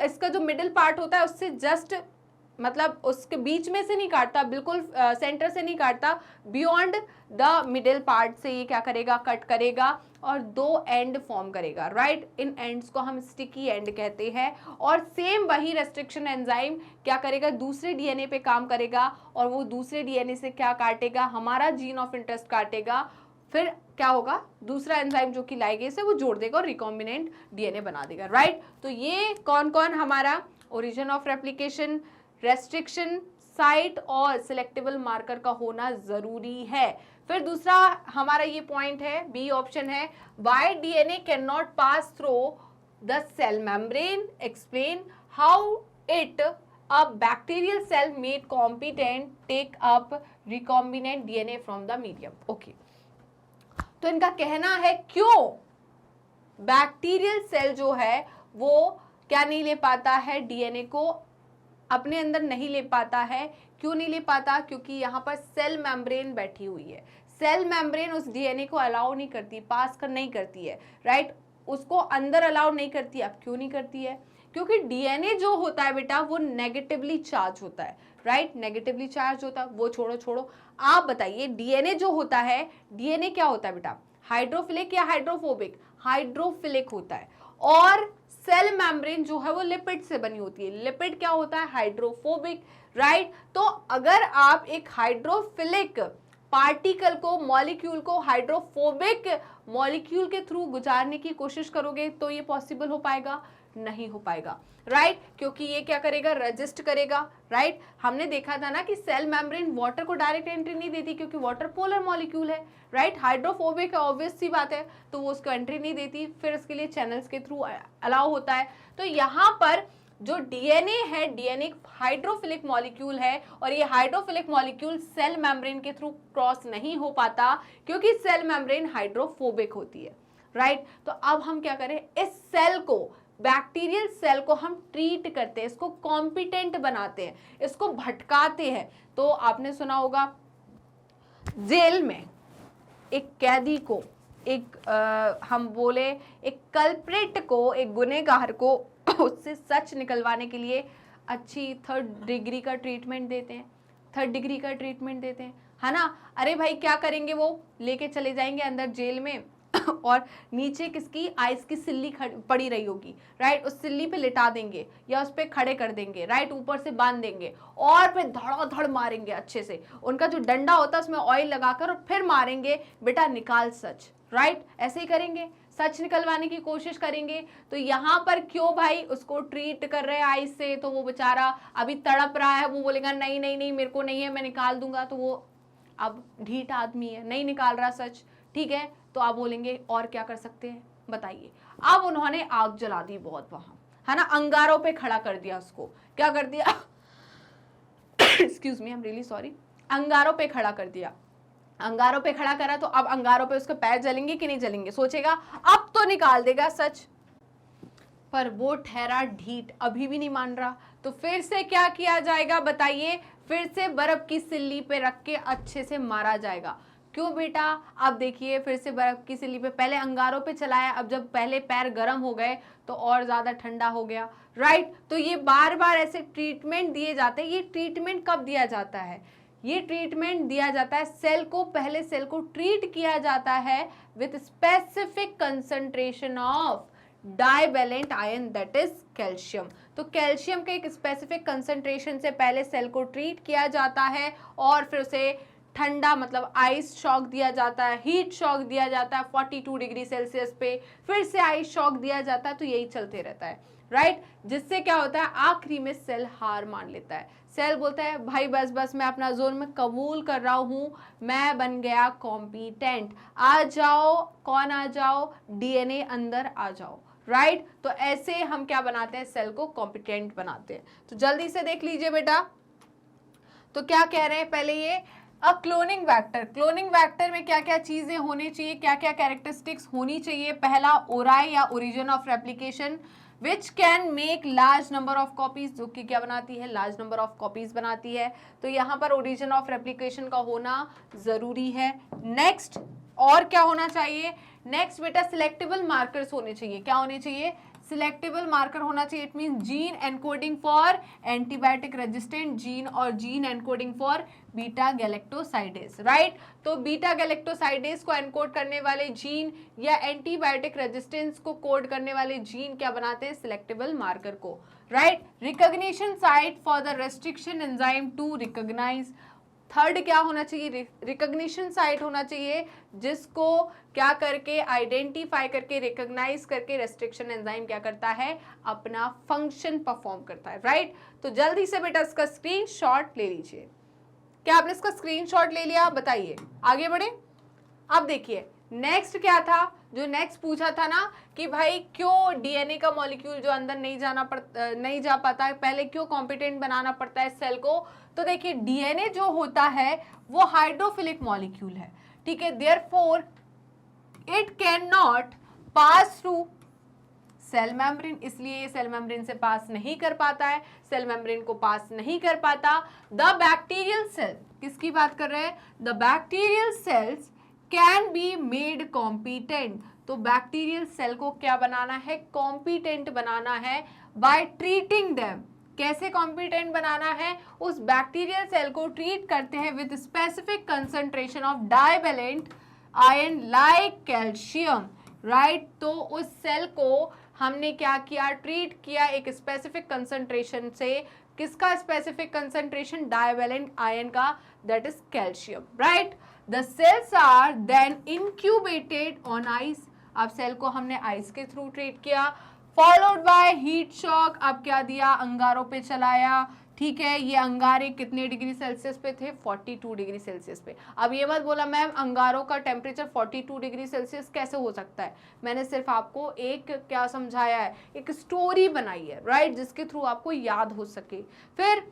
इसका जो मिडिल पार्ट होता है उससे जस्ट, मतलब उसके बीच में से नहीं काटता, बिल्कुल सेंटर से नहीं काटता, बियॉन्ड द मिडिल पार्ट से ये क्या करेगा, कट करेगा और दो एंड फॉर्म करेगा, राइट। इन एंड्स को हम स्टिकी एंड कहते हैं। और सेम वही रेस्ट्रिक्शन एंजाइम क्या करेगा, दूसरे डीएनए पे काम करेगा और वो दूसरे डीएनए से क्या काटेगा, हमारा जीन ऑफ इंटरेस्ट काटेगा। फिर क्या होगा, दूसरा एंजाइम जो कि लाइगेज है वो जोड़ देगा और रिकॉम्बिनेंट डीएनए बना देगा, राइट। तो ये कौन कौन हमारा origin of replication, restriction site और सिलेक्टेबल मार्कर का होना जरूरी है। फिर दूसरा हमारा ये पॉइंट है, बी ऑप्शन है, why DNA can not pass through the cell membrane, explain how it a bacterial cell made competent take up recombinant DNA from the medium. Okay, तो इनका कहना है क्यों बैक्टीरियल सेल जो है वो क्या नहीं ले पाता है, डीएनए को अपने अंदर नहीं ले पाता है। क्यों नहीं ले पाता? क्योंकि यहाँ पर सेल मेम्ब्रेन बैठी हुई है। सेल मेम्ब्रेन उस डीएनए को अलाउ नहीं करती, पास कर नहीं करती है, राइट। उसको अंदर अलाउ नहीं करती। अब क्यों नहीं करती है? क्योंकि डीएनए जो होता है बेटा वो नेगेटिवली चार्ज होता है, राइट। नेगेटिवली चार्ज होता है, वो छोड़ो, आप बताइए डीएनए जो होता है, डीएनए क्या होता है बेटा, हाइड्रोफिलिक या हाइड्रोफोबिक? हाइड्रोफिलिक होता है। और सेल मेम्ब्रेन जो है वो लिपिड से बनी होती है। लिपिड क्या होता है? Hydrophobic, right. तो अगर आप एक हाइड्रोफिलिक पार्टिकल को, मॉलिक्यूल को हाइड्रोफोबिक मॉलिक्यूल के थ्रू गुजारने की कोशिश करोगे तो ये पॉसिबल हो पाएगा? नहीं हो पाएगा, राइट। क्योंकि ये क्या करेगा, रेजिस्ट करेगा, राइट। हमने देखा था ना कि सेल मेम्ब्रेन वाटर को डायरेक्ट एंट्री नहीं देती क्योंकि वाटर पोलर मॉलिक्यूल है, राइट। हाइड्रोफोबिक है, ऑब्वियस सी बात है, तो वो उसको एंट्री नहीं देती, फिर इसके लिए चैनल्स के थ्रू अलाउ होता है। तो यहाँ पर जो डीएनए है, डीएनए हाइड्रोफिलिक मॉलिक्यूल है और ये हाइड्रोफिलिक मॉलिक्यूल सेल मेम्ब्रेन के थ्रू क्रॉस नहीं हो पाता क्योंकि सेल मेम्ब्रेन हाइड्रोफोबिक होती है, राइट। तो अब हम क्या करें, इस सेल को, बैक्टीरियल सेल को हम ट्रीट करते हैं, इसको कॉम्पिटेंट बनाते हैं, इसको भटकाते हैं। तो आपने सुना होगा जेल में एक कैदी को, हम बोले एक कल्प्रिट को, एक गुनहगार को उससे सच निकलवाने के लिए अच्छी थर्ड डिग्री का ट्रीटमेंट देते हैं, थर्ड डिग्री का ट्रीटमेंट देते हैं, है ना। अरे भाई क्या करेंगे, वो लेके चले जाएंगे अंदर जेल में और नीचे किसकी, आइस की सिल्ली पड़ी रही होगी, राइट। उस सिल्ली पे लिटा देंगे या उस पे खड़े कर देंगे, राइट, ऊपर से बांध देंगे और फिर धड़ाधड़ मारेंगे अच्छे से। उनका जो डंडा होता है उसमें ऑयल लगाकर और फिर मारेंगे, बेटा निकाल सच, राइट। ऐसे ही करेंगे, सच निकलवाने की कोशिश करेंगे। तो यहाँ पर क्यों भाई उसको ट्रीट कर रहे हैं आइस से, तो वो बेचारा अभी तड़प रहा है, वो बोलेगा नहीं नहीं नहीं मेरे को नहीं है, मैं निकाल दूंगा। तो वो अब ढीठ आदमी है, नहीं निकाल रहा सच, ठीक है। तो आप बोलेंगे और क्या कर सकते हैं, बताइए। अब उन्होंने आग जला दी बहुत वहां, है ना, अंगारों पे खड़ा कर दिया उसको। क्या कर दिया excuse me, I am really sorry, अंगारों पे खड़ा कर दिया। अंगारों पे खड़ा करा तो अब अंगारों पे उसके पैर जलेंगे कि नहीं जलेंगे, सोचेगा अब तो निकाल देगा सच, पर वो ठहरा ढीठ, अभी भी नहीं मान रहा। तो फिर से क्या किया जाएगा बताइए, फिर से बर्फ की सिल्ली पे रख के अच्छे से मारा जाएगा। क्यों बेटा, अब देखिए फिर से बर्फ की सिल्ली पे, पहले अंगारों पे चलाया, अब जब पहले पैर गर्म हो गए तो और ज्यादा ठंडा हो गया, राइट। तो ये बार बार ऐसे ट्रीटमेंट दिए जाते हैं। ये ट्रीटमेंट कब दिया जाता है? ये ट्रीटमेंट दिया जाता है सेल को, पहले सेल को ट्रीट किया जाता है with specific concentration of divalent ion that is calcium. तो कैल्शियम के एक स्पेसिफिक कंसंट्रेशन से पहले सेल को ट्रीट किया जाता है और फिर उसे ठंडा मतलब आइस शॉक दिया जाता है, हीट शॉक दिया जाता है 42 डिग्री सेल्सियस पे, फिर से आइस शॉक दिया जाता है। तो यही चलते रहता है, राइट। जिससे क्या होता है, आखिरी में सेल हार मान लेता है। सेल बोलता है भाई बस बस मैं अपना जोन में कबूल कर रहा हूं, मैं बन गया कॉम्पिटेंट, आ जाओ, कौन आ जाओ, डीएनए अंदर आ जाओ, राइट। तो ऐसे हम क्या बनाते हैं, सेल को कॉम्पिटेंट बनाते हैं। तो जल्दी से देख लीजिए बेटा, तो क्या कह रहे हैं पहले ये क्लोनिंग वेक्टर। क्लोनिंग वेक्टर में क्या क्या चीजें होनी चाहिए, क्या क्या कैरेक्टरिस्टिक्स होनी चाहिए। पहला ओराई या origin of replication which can make large number of copies, जो कि क्या बनाती है, लार्ज नंबर ऑफ कॉपीज बनाती है। तो यहाँ पर ओरिजिन ऑफ रेप्लिकेशन का होना जरूरी है। नेक्स्ट और क्या होना चाहिए, नेक्स्ट बेटा सिलेक्टेबल मार्कर्स होने चाहिए। क्या होने चाहिए, सिलेक्टेबल मार्कर होना चाहिए। It mean gene encoding for antibiotic resistant gene और gene encoding for beta galactosidase, right. तो बीटा गैलेक्टोसाइडेज को एनकोड करने वाले जीन या एंटीबायोटिक रेजिस्टेंस को कोड करने वाले जीन क्या बनाते हैं, सिलेक्टेबल मार्कर को, right. Recognition site for the restriction enzyme to recognize. Third क्या होना चाहिए, रिकॉग्निशन साइट होना चाहिए जिसको क्या करके आइडेंटिफाई करके रिकॉग्नाइज करके रेस्ट्रिक्शन एंजाइम क्या करता है, अपना फंक्शन परफॉर्म करता है, राइट। तो जल्दी से बेटा इसका स्क्रीनशॉट ले लीजिए। क्या आपने इसका स्क्रीनशॉट ले लिया, बताइए, आगे बढ़े। अब देखिए नेक्स्ट क्या था, जो नेक्स्ट पूछा था ना कि भाई क्यों डीएनए का मॉलिक्यूल जो अंदर नहीं जा पाता है, पहले क्यों कॉम्पिटेंट बनाना पड़ता है सेल को। तो देखिए डीएनए जो होता है वो हाइड्रोफिलिक मॉलिक्यूल है, ठीक है। Therefore it can not pass through cell membrane, इसलिए ये सेल मेम्ब्रेन से पास नहीं कर पाता है, सेल मेम्ब्रेन को पास नहीं कर पाता। द बैक्टीरियल सेल, किसकी बात कर रहे हैं, the bacterial cells can be made competent. तो बैक्टीरियल सेल को क्या बनाना है, कॉम्पिटेंट बनाना है बाय ट्रीटिंग देम। कैसे कॉम्पिटेंट बनाना है, उस बैक्टीरियल सेल को ट्रीट करते हैं with specific concentration of divalent ion like calcium, right. तो उस सेल को हमने क्या किया, ट्रीट किया एक स्पेसिफिक कंसंट्रेशन से। किसका स्पेसिफिक कंसंट्रेशन, डाइवेलेंट आयन का, that is calcium, right. The cells are then incubated on ice. अब सेल को हमने आइस के थ्रू ट्रीट किया, फॉलोड बाय हीट शॉक। अब क्या दिया, अंगारों पे चलाया, ठीक है। ये अंगारे कितने डिग्री सेल्सियस पे थे, 42 डिग्री सेल्सियस पे। अब ये मत बोला मैम अंगारों का टेम्परेचर 42 डिग्री सेल्सियस कैसे हो सकता है, मैंने सिर्फ आपको एक क्या समझाया है, एक स्टोरी बनाई है, राइट, जिसके थ्रू आपको याद हो सके। फिर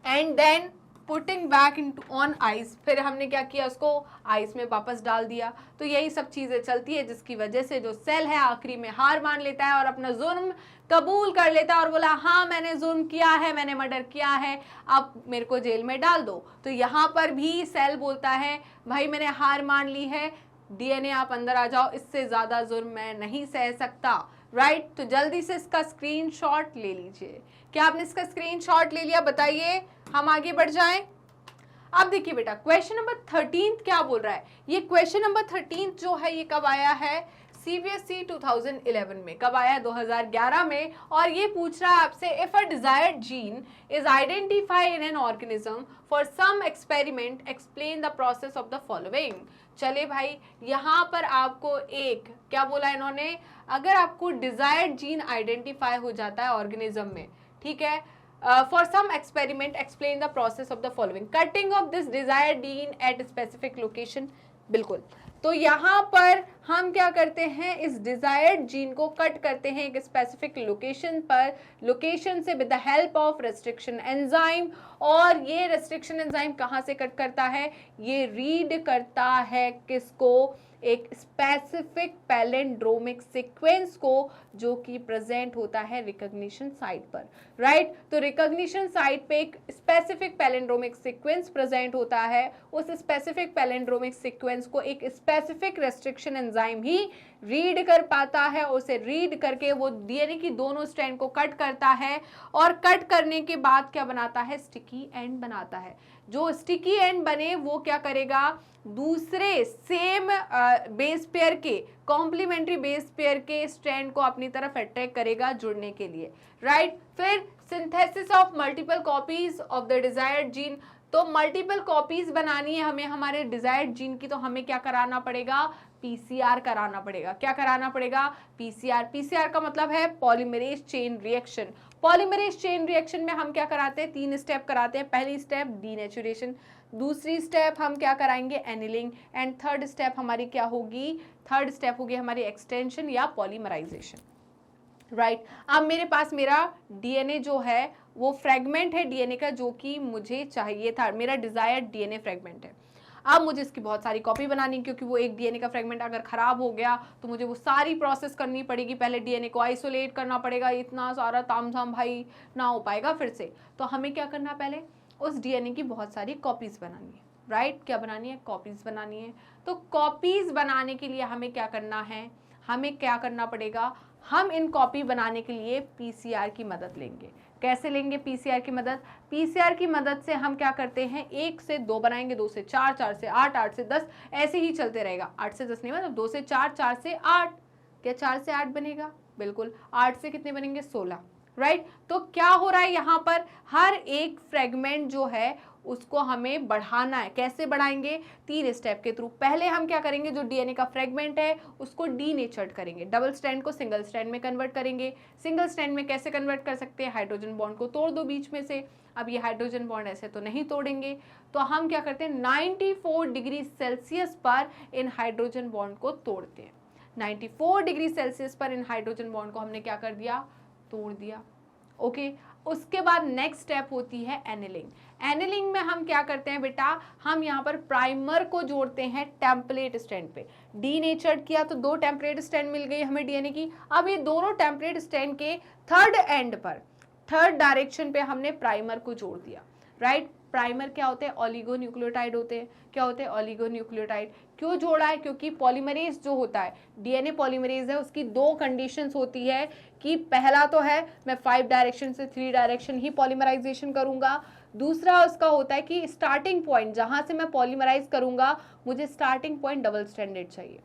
and then putting back into on ice, फिर हमने क्या किया, उसको आइस में वापस डाल दिया। तो यही सब चीजें चलती है जिसकी वजह से जो सेल है आखिरी में हार मान लेता है और अपना जुर्म कबूल कर लेता है और बोला हाँ मैंने जुर्म किया है, मैंने मर्डर किया है, अब मेरे को जेल में डाल दो। तो यहाँ पर भी सेल बोलता है भाई मैंने हार मान ली है, डीएनए आप अंदर आ जाओ, इससे ज्यादा जुर्म मैं नहीं सह सकता, राइट। तो जल्दी से इसका स्क्रीनशॉट ले लीजिए। क्या आपने इसका स्क्रीनशॉट ले लिया, बताइए, हम आगे बढ़ जाएं। अब देखिए बेटा क्वेश्चन नंबर 13 क्या बोल रहा है, ये क्वेश्चन नंबर 13 जो है ये कब आया है, सीबीएसई 2011 में, कब आया, 2011 में। और ये पूछ रहा है आपसे, if a desired gene is identified in an organism for some experiment explain the process of the following. चले भाई यहाँ पर आपको एक क्या बोला इन्होंने, अगर आपको डिजायर्ड जीन आइडेंटिफाई हो जाता है ऑर्गेनिज्म में, ठीक है, for some experiment explain the process of the following, cutting of this desired gene at specific location। बिल्कुल, तो यहाँ पर हम क्या करते हैं, इस डिजायर्ड जीन को कट करते हैं एक स्पेसिफिक लोकेशन पर, लोकेशन से with the help of restriction enzyme. और ये रेस्ट्रिक्शन एंजाइम कहाँ से कट करता है, ये रीड करता है किसको, एक स्पेसिफिक पैलेंड्रोमिक सीक्वेंस को जो कि प्रेजेंट होता है रिकॉग्निशन साइट पर, राइट। तो रिकॉग्निशन साइट पे एक स्पेसिफिक पैलेंड्रोमिक सीक्वेंस प्रेजेंट होता है, उस स्पेसिफिक पैलेंड्रोमिक सीक्वेंस को एक स्पेसिफिक रेस्ट्रिक्शन एंजाइम ही रीड कर पाता है। उसे रीड करके वो डीएनए की दोनों स्ट्रैंड को कट करता है और कट करने के बाद क्या बनाता है, स्टिकी एंड बनाता है। जो स्टिकी एंड बने वो क्या करेगा, दूसरे सेम बेस पेयर के, कॉम्प्लीमेंट्री बेस पेयर के स्ट्रैंड को अपनी तरफ अट्रैक्ट करेगा जुड़ने के लिए, राइट। फिर synthesis of multiple copies of the desired gene. तो मल्टीपल कॉपीज बनानी है हमें हमारे डिजायर्ड जीन की, तो हमें क्या कराना पड़ेगा, पीसीआर कराना पड़ेगा। क्या कराना पड़ेगा, पीसीआर। पीसीआर का मतलब है polymerase chain reaction. Polymerase chain reaction में हम क्या कराते हैं, 3 स्टेप कराते हैं। पहली स्टेप डीनेचुरेशन, दूसरी स्टेप हम क्या कराएंगे, एनिलिंग, एंड थर्ड स्टेप हमारी क्या होगी, थर्ड स्टेप होगी हमारी एक्सटेंशन या पॉलीमराइजेशन, राइट। अब मेरे पास मेरा डीएनए जो है वो फ्रेगमेंट है डीएनए का जो कि मुझे चाहिए था, मेरा डिजायर्ड डीएनए फ्रेगमेंट है। अब मुझे इसकी बहुत सारी कॉपी बनानी है, क्योंकि वो एक डीएनए का फ्रेगमेंट अगर खराब हो गया तो मुझे वो सारी प्रोसेस करनी पड़ेगी। पहले डीएनए को आइसोलेट करना पड़ेगा, इतना सारा तामझाम भाई ना हो पाएगा फिर से। तो हमें क्या करना, पहले उस डीएनए की बहुत सारी कॉपीज बनानी है, राइट। क्या बनानी है, कॉपीज बनानी है। तो कॉपीज बनाने के लिए हमें क्या करना है, हमें क्या करना पड़ेगा, हम इन कॉपी बनाने के लिए पीसीआर की मदद लेंगे। कैसे लेंगे पीसीआर की मदद, पीसीआर की मदद से हम क्या करते हैं, 1 से 2 बनाएंगे, 2 से 4, 4 से 8, 8 से 10, ऐसे ही चलते रहेगा। 8 से 10 नहीं मतलब 2 से 4, 4 से 8। क्या 4 से 8 बनेगा, बिल्कुल। 8 से कितने बनेंगे, 16, राइट। तो क्या हो रहा है यहाँ पर, हर एक फ्रेगमेंट जो है उसको हमें बढ़ाना है। कैसे बढ़ाएंगे, 3 स्टेप के थ्रू। पहले हम क्या करेंगे, जो डीएनए का फ्रेगमेंट है उसको डीनेचर्ड करेंगे, डबल स्ट्रैंड को सिंगल स्ट्रैंड में कन्वर्ट करेंगे। सिंगल स्ट्रैंड में कैसे कन्वर्ट कर सकते हैं, हाइड्रोजन बॉन्ड को तोड़ दो बीच में से। अब ये हाइड्रोजन बॉन्ड ऐसे तो नहीं तोड़ेंगे, तो हम क्या करते हैं, 94 डिग्री सेल्सियस पर इन हाइड्रोजन बॉन्ड को तोड़ते हैं। 94 डिग्री सेल्सियस पर इन हाइड्रोजन बॉन्ड को हमने क्या कर दिया, तोड़ दिया, ओके। उसके बाद नेक्स्ट स्टेप होती है एनिलिंग। एनिलिंग में हम क्या करते हैं बेटा, हम यहाँ पर प्राइमर को जोड़ते हैं टेम्पलेट स्ट्रैंड पे। डीनेचर्ड किया तो 2 टेम्पलेट स्ट्रैंड मिल गई हमें डीएनए की। अब ये दोनों टेम्पलेट स्ट्रैंड के थर्ड एंड पर, थर्ड डायरेक्शन पे हमने प्राइमर को जोड़ दिया, राइट। प्राइमर क्या होते हैं, ऑलिगोन्यूक्लियोटाइड होते हैं। क्या होते हैं, ऑलिगोन्यूक्लियोटाइड। क्यों जोड़ा है, क्योंकि पॉलीमरेज जो होता है, डीएनए पॉलीमरेज है, उसकी 2 कंडीशंस होती है कि पहला तो है मैं 5 डायरेक्शन से 3 डायरेक्शन ही पॉलीमराइजेशन करूंगा। दूसरा उसका होता है कि स्टार्टिंग पॉइंट जहां से मैं पॉलीमराइज करूंगा, मुझे स्टार्टिंग पॉइंट डबल स्ट्रैंडेड चाहिए,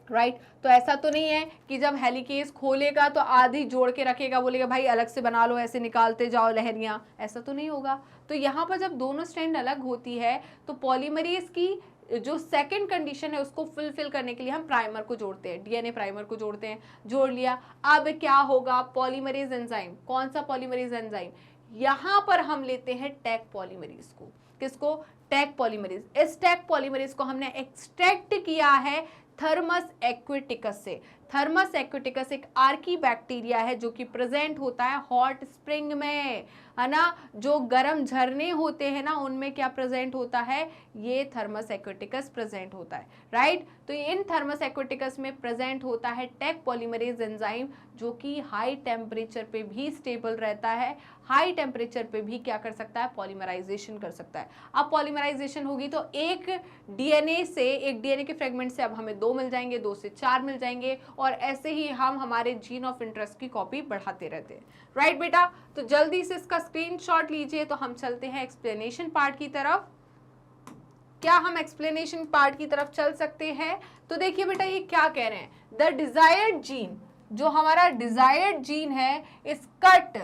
राइट। तो ऐसा तो नहीं है कि जब हेलिकेज खोलेगा तो आधी जोड़ के रखेगा, बोलेगा भाई अलग से बना लो, ऐसे निकालते जाओ लहरियां, ऐसा तो नहीं होगा। तो यहाँ पर जब दोनों स्ट्रैंड अलग होती है तो पॉलीमरेज की जो सेकंड कंडीशन है उसको फुलफिल करने के लिए हम प्राइमर को जोड़ते हैं, डीएनए प्राइमर को जोड़ते हैं। जोड़ लिया, अब क्या होगा, पॉलीमरेज एंजाइम। कौन सा पॉलीमरेज एंजाइम, यहाँ पर हम लेते हैं टैग पॉलीमरेज को। किसको, टैग पॉलीमरेज। इस टैग पॉलीमरेज को हमने एक्सट्रैक्ट किया है थर्मस एक्विटिकस से। थर्मस एक्विटिकस एक आर्की बैक्टीरिया है जो कि प्रेजेंट होता है हॉट स्प्रिंग में, है ना। जो गर्म झरने होते हैं ना उनमें क्या प्रेजेंट होता है, ये थर्मस एक्विटिकस प्रेजेंट होता है, राइट। तो इन थर्मस एक्विटिकस में प्रेजेंट होता है टैग पॉलीमरेज एंजाइम जो कि हाई टेम्परेचर पे भी स्टेबल रहता है, हाई टेम्परेचर पे भी क्या कर सकता है, पॉलीमराइजेशन कर सकता है। अब पॉलीमराइजेशन होगी तो एक डीएनए के फ्रेगमेंट से अब हमें 2 मिल जाएंगे, 2 से 4 मिल जाएंगे, और ऐसे ही हम हमारे जीन ऑफ इंटरेस्ट की कॉपी बढ़ाते रहते हैं, राइट बेटा। तो जल्दी से इसका स्क्रीनशॉट लीजिए। तो हम चलते हैं एक्सप्लेनेशन पार्ट की तरफ। क्या हम एक्सप्लेनेशन पार्ट की तरफ चल सकते हैं? तो देखिए बेटा ये क्या कह रहे हैं, द डिजायर्ड जीन, जो हमारा डिजायर्ड जीन है, is cut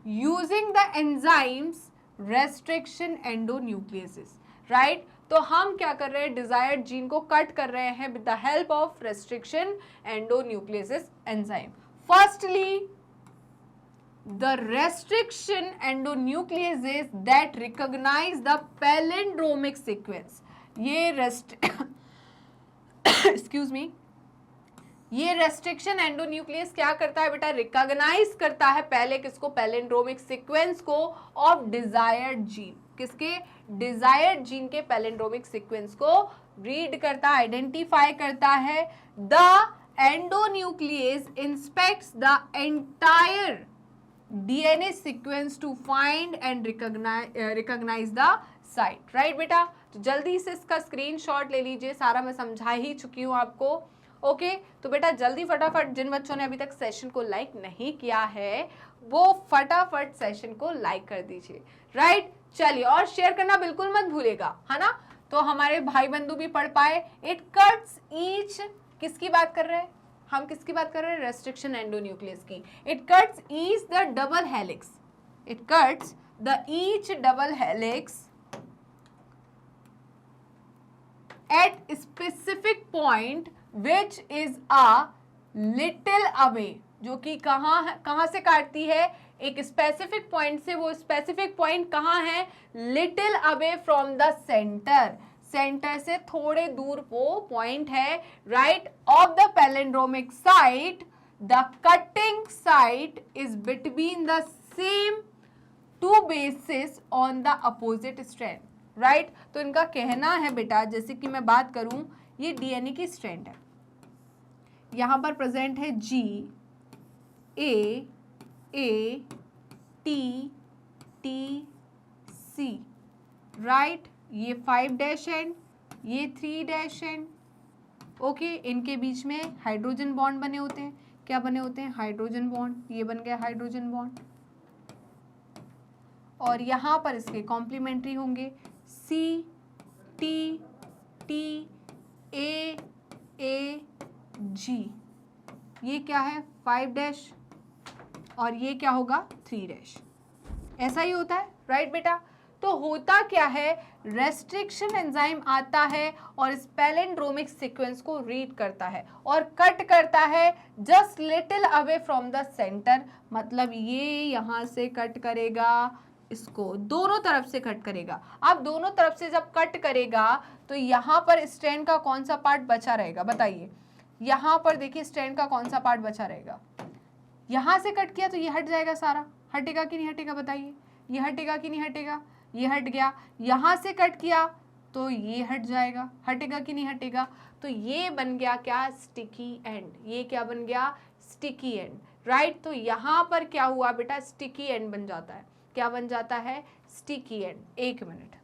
using the enzymes restriction endonucleases, right. तो हम क्या कर रहे हैं, डिजायर्ड जीन को कट कर रहे हैं with the help of restriction endonucleases enzyme. Firstly the restriction endonucleases that recognize the palindromic sequence, ये excuse me, ये रेस्ट्रिक्शन एंडोन्यूक्लियस क्या करता है बेटा, रिकॉग्नाइज करता है पहले किसको, पैलिंड्रोमिक सीक्वेंस को ऑफ डिजायर्ड जीन। किसके, डिजायर्ड जीन के पैलिंड्रोमिक सीक्वेंस को रीड करता, आइडेंटिफाई करता है। The endonuclease inspects the entire DNA sequence to find and recognize the site, right बेटा। तो जल्दी से इसका स्क्रीनशॉट ले लीजिए, सारा मैं समझा ही चुकी हूँ आपको। ओके तो बेटा जल्दी फटाफट, जिन बच्चों ने अभी तक सेशन को लाइक नहीं किया है वो फटाफट सेशन को लाइक कर दीजिए, राइट। चलिए, और शेयर करना बिल्कुल मत भूलेगा, है ना, तो हमारे भाई बंधु भी पढ़ पाए। इट कट्स ईच, किसकी बात कर रहे हैं हम, किसकी बात कर रहे हैं, रेस्ट्रिक्शन एंडोन्यूक्लियस की। It cuts each the double helix, it cuts the each double helix at specific point which is a little away, जो कि कहाँ से काटती है, एक स्पेसिफिक पॉइंट से। वो स्पेसिफिक पॉइंट कहाँ है, little away from the centre, centre से थोड़े दूर वो पॉइंट है, right, of the palindromic site. The cutting site is between the same two bases on the opposite strand, right. तो इनका कहना है बेटा, जैसे कि मैं बात करूं, ये डीएनए की स्ट्रैंड है, यहां पर प्रेजेंट है G A T T C, right, ये 5' एंड ये 3' एंड, ओके। इनके बीच में हाइड्रोजन बॉन्ड बने होते हैं, क्या बने होते हैं, हाइड्रोजन बॉन्ड, ये बन गया हाइड्रोजन बॉन्ड, और यहां पर इसके कॉम्प्लीमेंट्री होंगे सी टी टी ए जी, ये क्या है 5' और ये क्या होगा 3', ऐसा ही होता है, राइट बेटा। तो होता क्या है, रेस्ट्रिक्शन एंजाइम आता है और इस पैलिंड्रोमिक सीक्वेंस को रीड करता है और कट करता है just little away from the centre, मतलब ये यहाँ से कट करेगा, इसको दोनों तरफ से कट करेगा। अब दोनों तरफ से जब कट करेगा तो यहाँ पर स्ट्रैंड का कौन सा पार्ट बचा रहेगा, बताइए। यहाँ पर देखिए स्ट्रैंड का कौन सा पार्ट बचा रहेगा, यहाँ से कट किया तो ये हट जाएगा सारा, हटेगा कि नहीं हटेगा, बताइए। ये हटेगा कि नहीं हटेगा, ये हट गया। यहाँ से कट किया तो ये हट जाएगा, हटेगा कि नहीं हटेगा। तो ये बन गया क्या, स्टिकी एंड, ये क्या बन गया, स्टिकी एंड, राइट। तो यहाँ पर क्या हुआ बेटा, स्टिकी एंड बन जाता है, क्या बन जाता है, स्टिकी एंड। एक मिनट,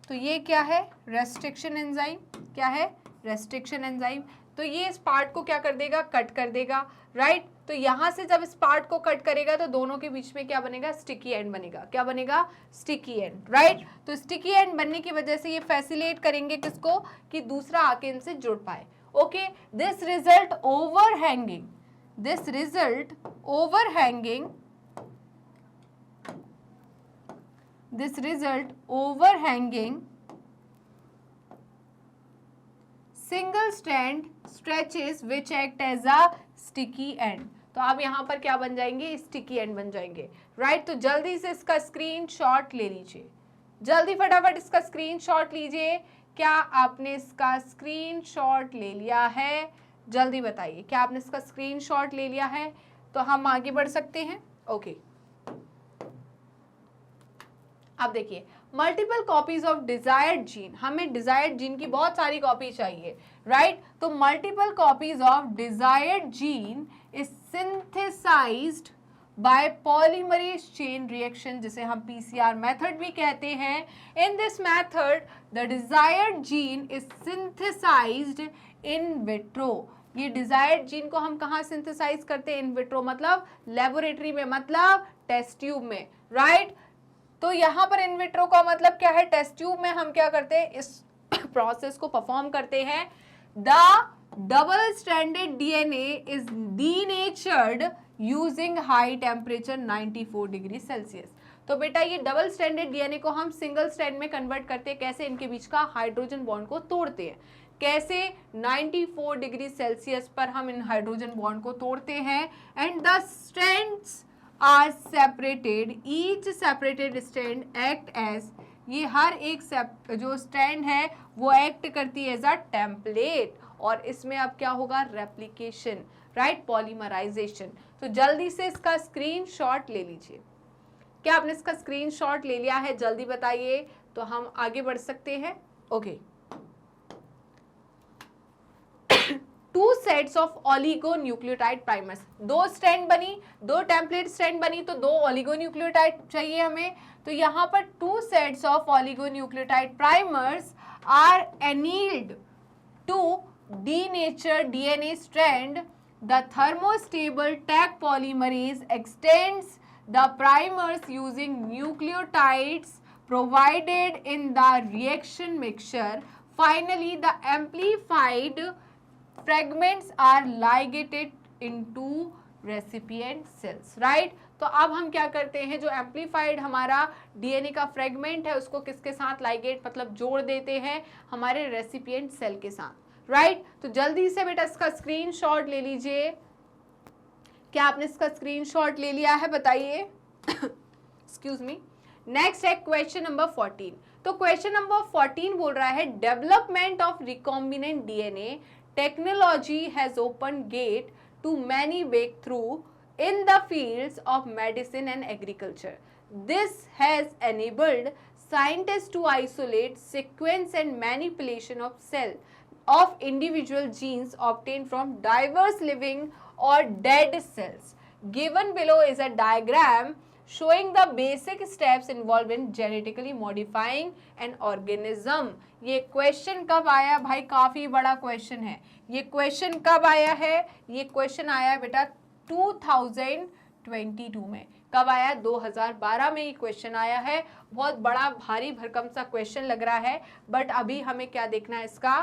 तो ये क्या है, रेस्ट्रिक्शन एंजाइम, क्या है, रेस्ट्रिक्शन एंजाइम। तो ये इस पार्ट को क्या कर देगा, कट कर देगा, राइट। तो यहां से जब इस पार्ट को कट करेगा तो दोनों के बीच में क्या बनेगा, स्टिकी एंड बनेगा, क्या बनेगा, स्टिकी एंड, राइट। तो स्टिकी एंड बनने की वजह से ये फैसिलिटेट करेंगे किसको, कि दूसरा आके इनसे जुड़ पाए, okay. This result overhanging, this result overhanging, this result overhanging single strand stretches which act as a sticky end। तो अब यहाँ पर क्या बन जाएंगे, स्टिकी एंड बन जाएंगे, राइट। तो जल्दी से इसका स्क्रीनशॉट ले लीजिए, जल्दी फटाफट इसका स्क्रीनशॉट लीजिए। क्या आपने इसका स्क्रीनशॉट ले लिया है, जल्दी बताइए, क्या आपने इसका स्क्रीनशॉट ले लिया है, तो हम आगे बढ़ सकते हैं, ओके। अब देखिए, multiple copies of desired gene, हमें डिजायर्ड जीन की बहुत सारी कॉपी चाहिए, राइट। तो multiple copies of desired gene is synthesized by polymerase chain reaction, जिसे हम पीसीआर मेथड भी कहते हैं। In this method the desired gene is synthesized in vitro. ये डिजायर्ड जीन को हम कहाँ सिंथेसाइज करते हैं, इन विट्रो, मतलब लेबोरेटरी में, मतलब टेस्ट ट्यूब में, राइट। तो यहाँ पर इन विट्रो का मतलब क्या है, टेस्ट ट्यूब में हम क्या करते हैं, इस प्रोसेस को परफॉर्म करते हैं। The double stranded DNA is denatured using high temperature 94 degree Celsius. तो बेटा ये डबल स्ट्रैंडेड डीएनए को हम सिंगल स्ट्रैंड में कन्वर्ट करते हैं, कैसे, इनके बीच का हाइड्रोजन बॉन्ड को तोड़ते हैं, कैसे, 94 डिग्री सेल्सियस पर हम इन हाइड्रोजन बॉन्ड को तोड़ते हैं। And the strands are separated, each separated strand act as, ये हर एक जो स्ट्रैंड है वो एक्ट करती है एज अ टेम्पलेट, और इसमें अब क्या होगा, रेप्लिकेशन, राइट, पॉलीमराइजेशन। तो जल्दी से इसका स्क्रीनशॉट ले लीजिए। क्या आपने इसका स्क्रीनशॉट ले लिया है, जल्दी बताइए, तो हम आगे बढ़ सकते हैं, okay. Sets of oligonucleotide primers, 2 strand बनी, 2 टेम्पलेट स्ट्रैंड बनी, तो 2 ऑलिगोन्यूक्लियोटाइड चाहिए हमें। तो यहाँ पर 2 sets of oligonucleotide primers are annealed to denatured DNA strand. The thermostable Taq polymerase extends the primers using nucleotides provided in the reaction mixture. Finally, the amplified fragments are ligated into recipient cells. Right? तो अब हम क्या करते हैं, जो amplified हमारा DNA का fragment है उसको किसके साथ लाइगेट मतलब जोड़ देते हैं, हमारे रेसिपिएंट सेल के साथ। राइट तो जल्दी से बेटा इसका स्क्रीनशॉट ले लीजिए। क्या आपने इसका स्क्रीनशॉट ले लिया है, बताइए। Excuse me. नेक्स्ट है क्वेश्चन नंबर 14। तो क्वेश्चन नंबर 14 बोल रहा है development of recombinant DNA technology has open gate to many breakthrough in the fields of medicine and agriculture. This has enabled scientists to isolate, sequence and manipulation of cell of individual genes obtained from diverse living or dead cells. Given below is a diagram showing the basic steps involved in genetically modifying an organism. ये question कब आया भाई, काफी बड़ा question है। ये question कब आया है, ये क्वेश्चन आया बेटा 2022 में। कब आया, 2012 में ये क्वेश्चन आया है। बहुत बड़ा भारी भरकम सा क्वेश्चन लग रहा है, बट अभी हमें क्या देखना है, इसका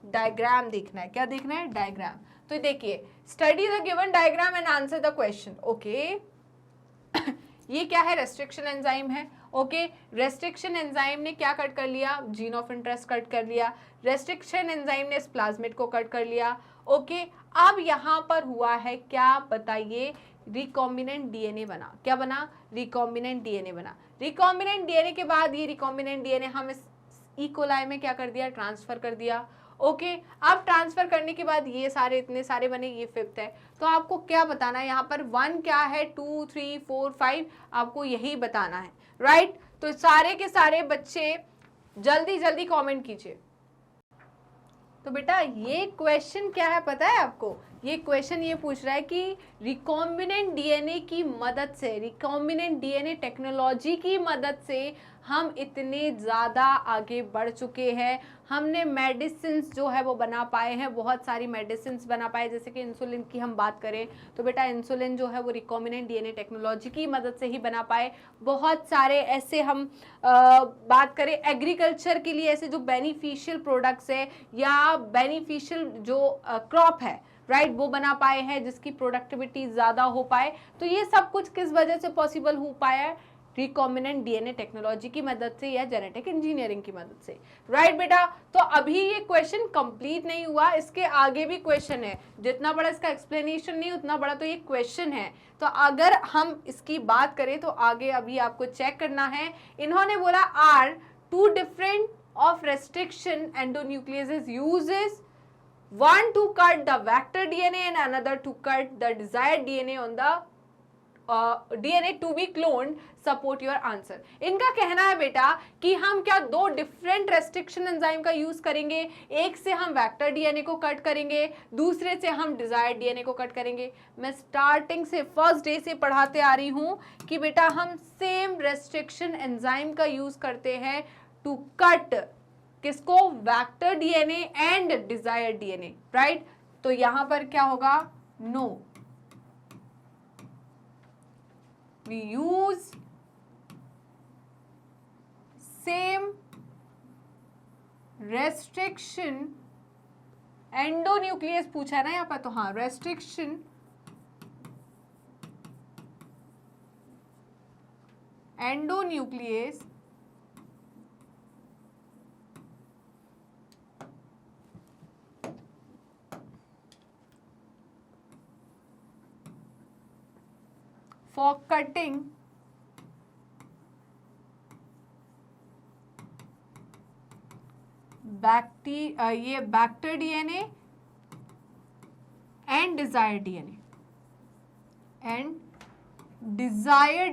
डायग्राम देखना है। क्या देखना है, डायग्राम। तो देखिए, study the given diagram and answer the question. Okay ये क्या है, रेस्ट्रिक्शन एंजाइम है। ओके रेस्ट्रिक्शन एंजाइम ने क्या कट कर लिया, जीन ऑफ इंटरेस्ट कट कर लिया। रेस्ट्रिक्शन एंजाइम ने इस प्लाज्मिड को कट कर लिया। ओके अब यहाँ पर हुआ है क्या, बताइए, रिकॉम्बिनेंट डीएनए बना। क्या बना, रिकॉम्बिनेंट डीएनए बना। रिकॉम्बिनेंट डीएनए के बाद ये रिकॉम्बिनेंट डीएनए हम इस ई कोलाई में क्या कर दिया, ट्रांसफर कर दिया। ओके अब ट्रांसफर करने के बाद ये सारे इतने सारे बने, ये 5th है। तो आपको क्या बताना है, यहाँ पर 1 क्या है, 2 3 4 5, आपको यही बताना है। राइट तो सारे के सारे बच्चे जल्दी जल्दी कमेंट कीजिए। तो बेटा ये क्वेश्चन क्या है पता है आपको, ये क्वेश्चन ये पूछ रहा है कि रिकॉम्बिनेंट डीएनए की मदद से, रिकॉम्बिनेंट डीएनए टेक्नोलॉजी की मदद से हम इतने ज़्यादा आगे बढ़ चुके हैं। हमने मेडिसिन्स जो है वो बना पाए हैं, बहुत सारी मेडिसिन्स बना पाए। जैसे कि इंसुलिन की हम बात करें तो बेटा इंसुलिन जो है वो रिकॉम्बिनेंट डीएनए टेक्नोलॉजी की मदद से ही बना पाए। बहुत सारे ऐसे हम बात करें एग्रीकल्चर के लिए ऐसे जो बेनिफिशियल प्रोडक्ट्स है या बेनिफिशियल जो क्रॉप है, राइट वो बना पाए हैं जिसकी प्रोडक्टिविटी ज़्यादा हो पाए। तो ये सब कुछ किस वजह से पॉसिबल हो पाया है, रिकॉम्बिनेंट डीएनए टेक्नोलॉजी की मदद से या जेनेटिक इंजीनियरिंग की मदद से। राइट बेटा तो अभी ये क्वेश्चन कंप्लीट नहीं हुआ, इसके आगे भी क्वेश्चन है। जितना बड़ा इसका एक्सप्लेनेशन नहीं उतना बड़ा तो ये क्वेश्चन है। तो अगर हम इसकी बात करें तो आगे अभी आपको चेक करना है। इन्होंने बोला are 2 different of restriction endonucleases uses, one to cut the vector DNA and another to cut the desired DNA on the DNA to be cloned, support your answer। इनका कहना है बेटा कि हम क्या 2 डिफरेंट रेस्ट्रिक्शन एंजाइम का use करेंगे, एक से हम वेक्टर डीएनए को कट करेंगे, दूसरे से हम डिजायर्ड डीएनए को कट करेंगे। मैं स्टार्टिंग से फर्स्ट डे से पढ़ाते आ रही हूँ कि बेटा हम सेम रेस्ट्रिक्शन एंजाइम का यूज करते हैं टू कट किसको, vector DNA and desired DNA. Right तो यहां पर क्या होगा, no, we use same restriction endonuclease पूछा है ना यहाँ पर, तो हाँ रेस्ट्रिक्शन एंडोन्यूक्लियस for cutting ये बैक्टर डीएनए एंड डिजायर्ड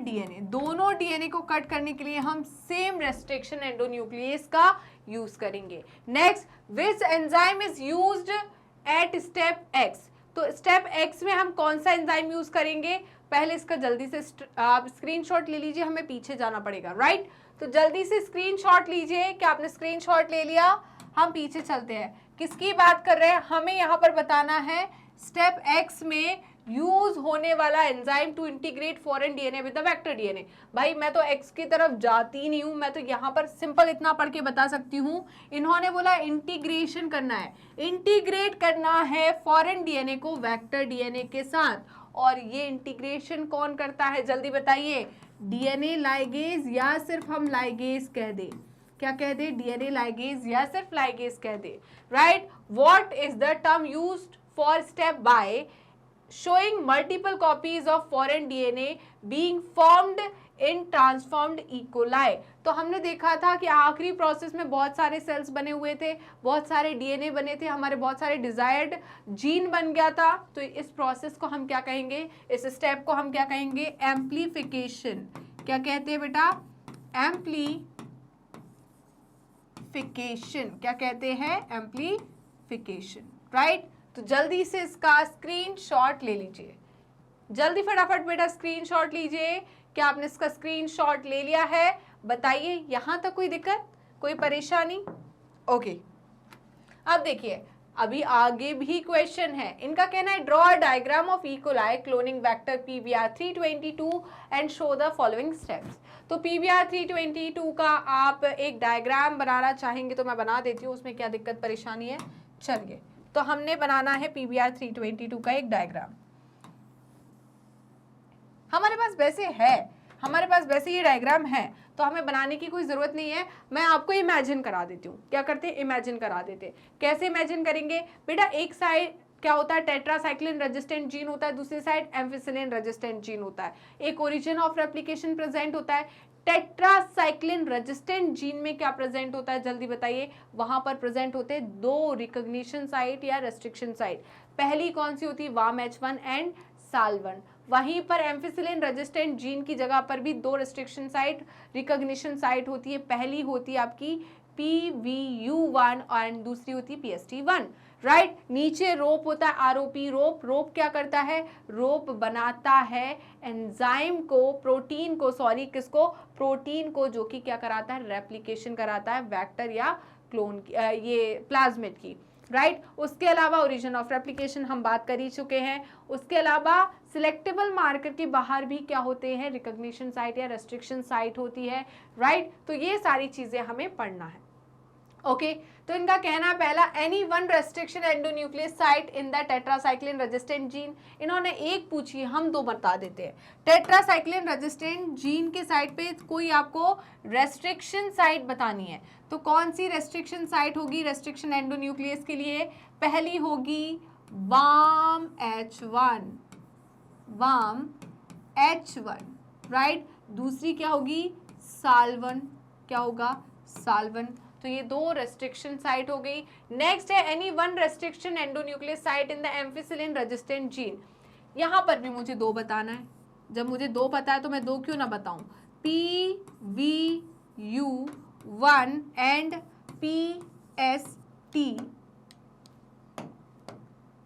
डीएनए दोनों डीएनए को कट करने के लिए हम सेम रेस्ट्रिक्शन एंडोन्यूक्लियस का यूज करेंगे। Next which enzyme is used eight step x, तो स्टेप एक्स में हम कौन सा एंजाइम यूज करेंगे, पहले इसका जल्दी से आप स्क्रीनशॉट ले लीजिए, हमें पीछे जाना पड़ेगा, राइट। तो जल्दी से स्क्रीनशॉट लीजिए, क्या आपने स्क्रीनशॉट ले लिया, हम पीछे चलते हैं। किसकी बात कर रहे हैं, हमें यहाँ पर बताना है स्टेप एक्स में यूज होने वाला enzyme to integrate foreign DNA with the vector DNA. भाई मैं तो एक्स की तरफ जाती नहीं हूं, मैं तो यहाँ पर सिंपल इतना पढ़ के बता सकती हूँ, इन्होंने बोला इंटीग्रेशन करना है, इंटीग्रेट करना है फॉरेन डीएनए को वेक्टर डीएनए के साथ। और ये इंटीग्रेशन कौन करता है, जल्दी बताइए, डीएनए लाइगेज या सिर्फ हम लाइगेज कह दे, क्या कह दे, डीएनए लाइगेज या सिर्फ लाइगेज कह दे, right. What is the term used for step by showing multiple copies of foreign DNA being formed in transformed E. coli। तो हमने देखा था कि आखिरी प्रोसेस में बहुत सारे सेल्स बने हुए थे, बहुत सारे डीएनए बने थे, हमारे बहुत सारे डिजायर्ड जीन बन गया था। तो इस प्रोसेस को हम क्या कहेंगे, इस स्टेप को हम क्या कहेंगे, एम्प्लीफिकेशन। क्या कहते हैं बेटा, एम्प्लीफिकेशन। क्या कहते हैं, एम्प्लीफिकेशन, राइट। तो जल्दी से इसका स्क्रीनशॉट ले लीजिए, जल्दी फटाफट बेटा स्क्रीनशॉट लीजिए। क्या आपने इसका स्क्रीनशॉट ले लिया है, बताइए, यहां तक कोई दिक्कत, कोई परेशानी, ओके। अब देखिए, अभी आगे भी क्वेश्चन है, इनका कहना है draw a diagram of E coli cloning vector PBR322 and show the following steps. तो PBR322 का आप एक डायग्राम बनाना चाहेंगे तो मैं बना देती हूँ, उसमें क्या दिक्कत परेशानी है। चलिए, तो हमने बनाना है PBR322 का एक डायग्राम, हमारे पास वैसे ये डायग्राम है, तो हमें बनाने की कोई जरूरत नहीं है। मैं आपको इमेजिन करा देती हूँ, क्या करते हैं, इमेजिन करा देते। कैसे इमेजिन करेंगे बेटा, एक साइड क्या होता है, टेट्रासाइक्लिन रेजिस्टेंट जीन होता है, दूसरी साइड एम्फिसिलिन रेजिस्टेंट जीन होता है, एक ओरिजिन ऑफ रेप्लिकेशन प्रेजेंट होता है। टेट्रासाइक्लिन रेजिस्टेंट जीन में क्या प्रेजेंट होता है, जल्दी बताइए, वहां पर प्रेजेंट होते हैं दो रिकॉग्निशन साइट या रेस्ट्रिक्शन साइट। पहली कौन सी होती है, वाम-H1 एंड साल1। वहीं पर एम्फिसिलिन रेजिस्टेंट जीन की जगह पर भी दो रेस्ट्रिक्शन साइट, रिकॉग्निशन साइट होती है। पहली होती है आपकी PVU1 और दूसरी होती है PST1, राइट। नीचे रोप होता है ROP, रोप क्या करता है, रोप बनाता है एंजाइम को, प्रोटीन को, सॉरी किसको, प्रोटीन को, जो कि क्या कराता है, रेप्लिकेशन कराता है वेक्टर या क्लोन, ये प्लाज्मिड की, राइट। उसके अलावा ओरिजिन ऑफ रेप्लिकेशन हम बात कर ही चुके हैं। उसके अलावा सिलेक्टेबल मार्कर के बाहर भी क्या होते हैं, रिकॉग्निशन साइट या रेस्ट्रिक्शन साइट होती है, राइट। तो ये सारी चीजें हमें पढ़ना है, ओके। तो इनका कहना पहला, any one restriction endonuclease site in the tetracycline resistant gene. इन्होंने एक पूछी, हम दो बता देते हैं। टेट्रासाइक्लिन रेजिस्टेंट जीन के साइट पे कोई आपको रेस्ट्रिक्शन साइट बतानी है, तो कौन सी रेस्ट्रिक्शन साइट होगी रेस्ट्रिक्शन एंडोन्यूक्लियस के लिए, पहली होगी वाम-H1, राइट। दूसरी क्या होगी, साल1, क्या होगा, साल1। तो ये दो रेस्ट्रिक्शन साइट हो गई। नेक्स्ट है any one restriction endonuclease site in the ampicillin resistant gene. यहां पर भी मुझे दो बताना है, जब मुझे दो पता है तो मैं दो क्यों ना बताऊं, PVU1 एंड PST,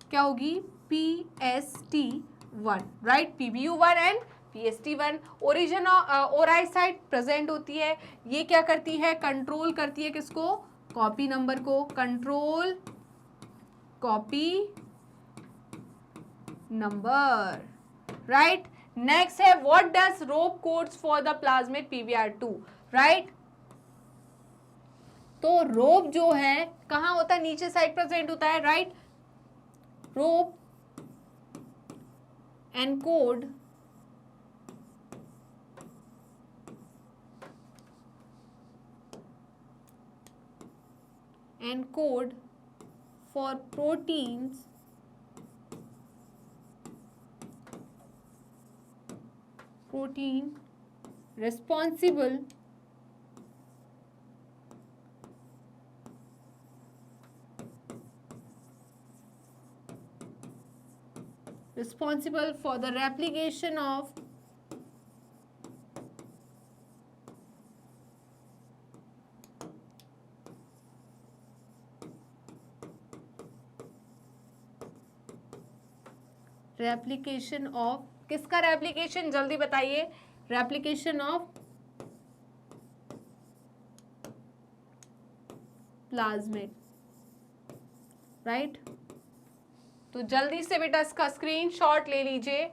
क्या होगी, PST1, right. PVU1 and PST1। Origin ori site present होती है, ये क्या करती है, कंट्रोल करती है किसको, कॉपी नंबर को, control copy number, right. Next है what does rop codes for the plasmid PBR2, right. तो रोप जो है कहां होता है, नीचे साइड प्रेजेंट होता है, right. Rope encode for proteins responsible for the replication of replication of, किसका रेप्लिकेशन, जल्दी बताइए, रेप्लिकेशन ऑफ प्लाज्मिड, राइट। तो जल्दी से बेटा इसका स्क्रीनशॉट ले लीजिए।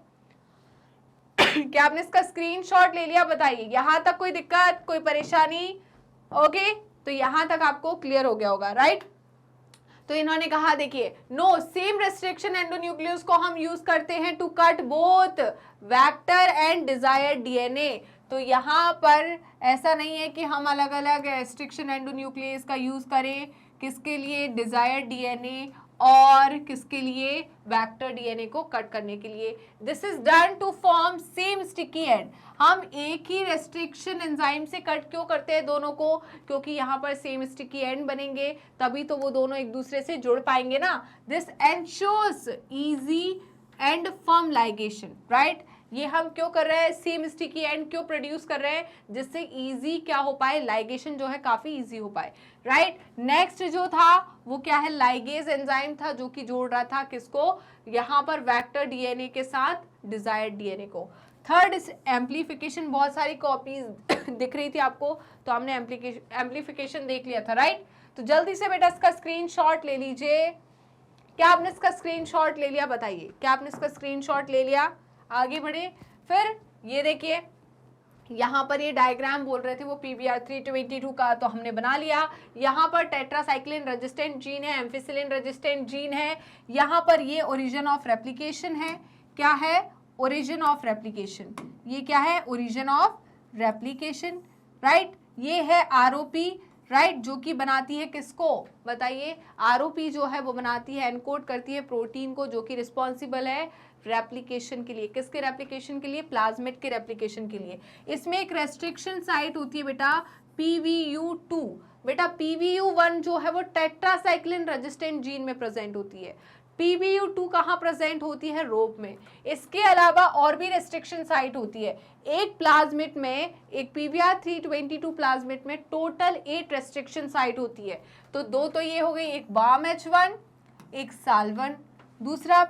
क्या आपने इसका स्क्रीनशॉट ले लिया, बताइए यहां तक कोई दिक्कत, कोई परेशानी? ओके, तो यहां तक आपको क्लियर हो गया होगा, राइट। तो इन्होंने कहा देखिए, नो सेम रेस्ट्रिक्शन एंडोन्यूक्लियस को हम यूज करते हैं to cut both vector and desired DNA. तो यहाँ पर ऐसा नहीं है कि हम अलग अलग रेस्ट्रिक्शन एंडोन्यूक्लियस का यूज करें, किसके लिए, डिजायर्ड डीएनए और किसके लिए, वेक्टर डीएनए को कट करने के लिए। This is done to form same sticky end. हम एक ही रेस्ट्रिक्शन एंजाइम से कट क्यों करते हैं दोनों को, क्योंकि यहाँ पर सेम स्टिकी एंड बनेंगे, तभी तो वो दोनों एक दूसरे से जुड़ पाएंगे ना। This ensures easy and firm ligation, right. ये हम क्यों कर रहे हैं, सेम स्टिकी एंड क्यों प्रोड्यूस कर रहे हैं, जिससे इजी क्या हो पाए, लाइगेशन जो है काफी इजी हो पाए, राइट। नेक्स्ट जो था वो क्या है, लाइगेज एंजाइम था जो कि जोड़ रहा था किसको, यहाँ पर वेक्टर डीएनए के साथ डिजायर्ड डीएनए को। थर्ड एम्प्लीफिकेशन, बहुत सारी कॉपीज दिख रही थी आपको, तो हमने एम्प्लीफिकेशन देख लिया था, राइट। तो जल्दी से बेटा इसका स्क्रीनशॉट ले लीजिए। क्या आपने इसका स्क्रीनशॉट ले लिया, बताइए, क्या आपने इसका स्क्रीनशॉट ले लिया? आगे बढ़े। फिर ये देखिए, यहाँ पर ये डायग्राम बोल रहे थे वो PBR 322 का, तो हमने बना लिया। यहाँ पर टेट्रासाइक्लिन रेजिस्टेंट जीन है, एम्फिसिलिन रेजिस्टेंट जीन है। यहाँ पर ये ओरिजिन ऑफ रेप्लिकेशन है, क्या है, ओरिजिन ऑफ रेप्लिकेशन। ये क्या है, ओरिजिन ऑफ रेप्लिकेशन, राइट। ये है ROP, राइट, जो कि बनाती है किसको, बताइए। ROP जो है वो बनाती है, एनकोड करती है प्रोटीन को, जो कि रिस्पॉन्सिबल है रेप्लिकेशन के लिए। किसके रेप्लिकेशन के लिए, प्लाज्मिड के रेप्लिकेशन के लिए। इसमें एक रेस्ट्रिक्शन साइट होती है बेटा PVU2। बेटा PVU1 जो है वो टेट्रासाइक्लिन रेजिस्टेंट जीन में प्रेजेंट होती है, PVU2 कहाँ प्रेजेंट होती है, रोप में। इसके अलावा और भी रेस्ट्रिक्शन साइट होती है। एक प्लाज्मिड में, एक PBR 322 प्लाज्मिड में टोटल 8 रेस्ट्रिक्शन साइट होती है। तो दो तो ये हो गई, एक BAM-H1, एक SAL1, दूसरा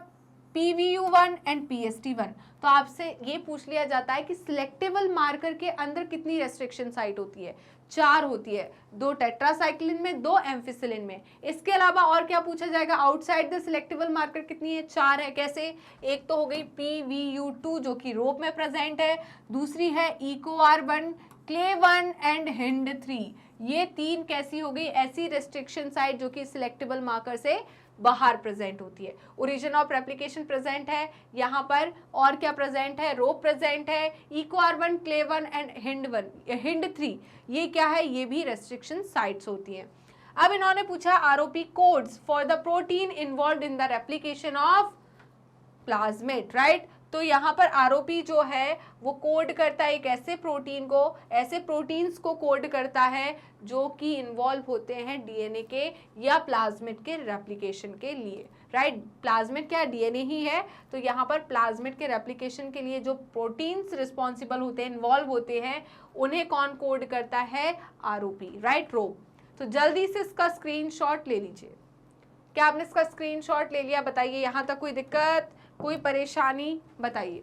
PVU1 एंड PST1। तो आपसे ये पूछ लिया जाता है कि सिलेक्टेबल मार्कर के अंदर कितनी रेस्ट्रिक्शन साइट होती है, 4 होती है, 2 टेट्रासाइक्लिन में, 2 एम्फिसिलिन में। इसके अलावा और क्या पूछा जाएगा, आउटसाइड द सिलेक्टेबल मार्कर कितनी है, 4 है। कैसे, एक तो हो गई PVU2 जो कि रोप में प्रेजेंट है, दूसरी है EcoR1, Clay1 एंड Hind3। ये 3 कैसी हो गई, ऐसी रेस्ट्रिक्शन साइट जो कि सिलेक्टेबल मार्कर से बाहर प्रेजेंट होती है। ओरिजिन ऑफ रेप्लिकेशन प्रेजेंट है यहाँ पर, और क्या प्रेजेंट है, रोप प्रेजेंट है, EcoR1, Clay1 एंड Hind3। ये क्या है, ये भी रेस्ट्रिक्शन साइट्स होती हैं। अब इन्होंने पूछा ROP codes for the protein involved in the replication of plasmid, right. तो यहाँ पर ROP जो है वो कोड करता है एक ऐसे प्रोटीन को, ऐसे प्रोटीन्स को कोड करता है जो कि इन्वॉल्व होते हैं डीएनए के या प्लाज्मिड के रेप्लिकेशन के लिए, राइट। प्लाज्मिड क्या, डीएनए ही है। तो यहाँ पर प्लाज्मिड के रेप्लिकेशन के लिए जो प्रोटीन्स रिस्पॉन्सिबल होते हैं, इन्वॉल्व होते हैं, उन्हें कौन कोड करता है, ROP, राइट, रोप। तो जल्दी से इसका स्क्रीनशॉट ले लीजिए। क्या आपने इसका स्क्रीनशॉट ले लिया, बताइए, यहाँ तक कोई दिक्कत, कोई परेशानी, बताइए।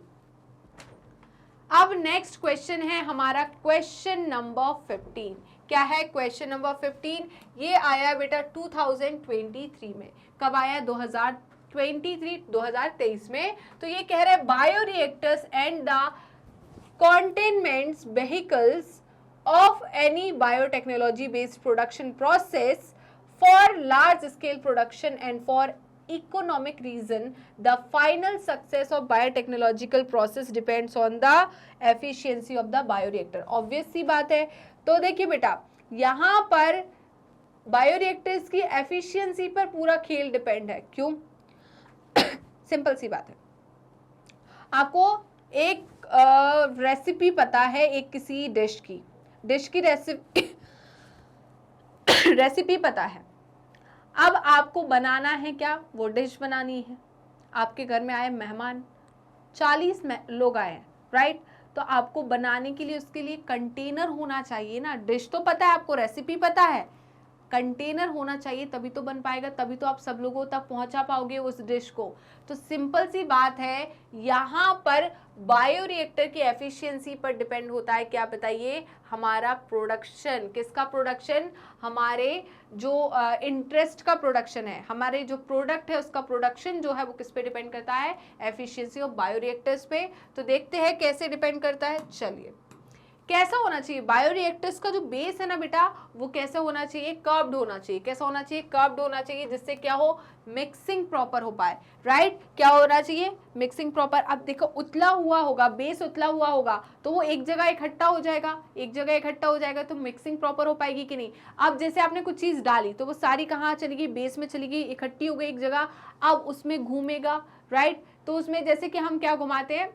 अब नेक्स्ट क्वेश्चन है हमारा क्वेश्चन नंबर 15। क्या है क्वेश्चन नंबर 15? ये आया बेटा 2023 में। कब आया, 2023 में। तो ये कह रहे हैं bioreactors and the containments vehicles of any biotechnology based production process for large scale production and for economic reason the final success of biotechnological process depends on the efficiency of the bioreactor। obvious सी बात है। तो देखिए बेटा, यहाँ पर bioreactors की efficiency पर पूरा खेल डिपेंड है। क्यों? सिंपल सी बात है। आपको एक रेसिपी पता है, एक किसी डिश की रेसिपी पता है। अब आपको बनाना है क्या, वो डिश बनानी है। आपके घर में आए मेहमान, 40 लोग आए हैं, राइट। तो आपको बनाने के लिए उसके लिए कंटेनर होना चाहिए ना। डिश तो पता है आपको, रेसिपी पता है, कंटेनर होना चाहिए, तभी तो बन पाएगा, तभी तो आप सब लोगों तक पहुंचा पाओगे उस डिश को। तो सिंपल सी बात है, यहाँ पर बायोरिएक्टर की एफिशिएंसी पर डिपेंड होता है क्या बताइए, हमारा प्रोडक्शन। किसका प्रोडक्शन? हमारे जो इंटरेस्ट का प्रोडक्शन है, हमारे जो प्रोडक्ट है उसका प्रोडक्शन जो है वो किस पे डिपेंड करता है? एफिशिएंसी ऑफ बायोरिएक्टर्स पे। तो देखते हैं कैसे डिपेंड करता है। चलिए, कैसा होना चाहिए बायोरिएक्टर्स का जो बेस है ना बेटा, वो कैसा होना चाहिए? कर्व्ड होना चाहिए। कैसा होना चाहिए? कर्व्ड होना चाहिए, जिससे क्या हो? मिक्सिंग प्रॉपर हो पाए, राइट? क्या होना चाहिए? Mixing proper. अब देखो उतला हुआ होगा, बेस उतला हुआ होगा तो वो एक जगह इकट्ठा हो जाएगा, एक जगह इकट्ठा हो जाएगा तो मिक्सिंग प्रॉपर हो पाएगी कि नहीं? अब जैसे आपने कुछ चीज डाली तो वो सारी कहाँ चली गई? बेस में चली गई, इकट्ठी हो गई एक जगह। अब उसमें घूमेगा, राइट? तो उसमें जैसे कि हम क्या घुमाते हैं,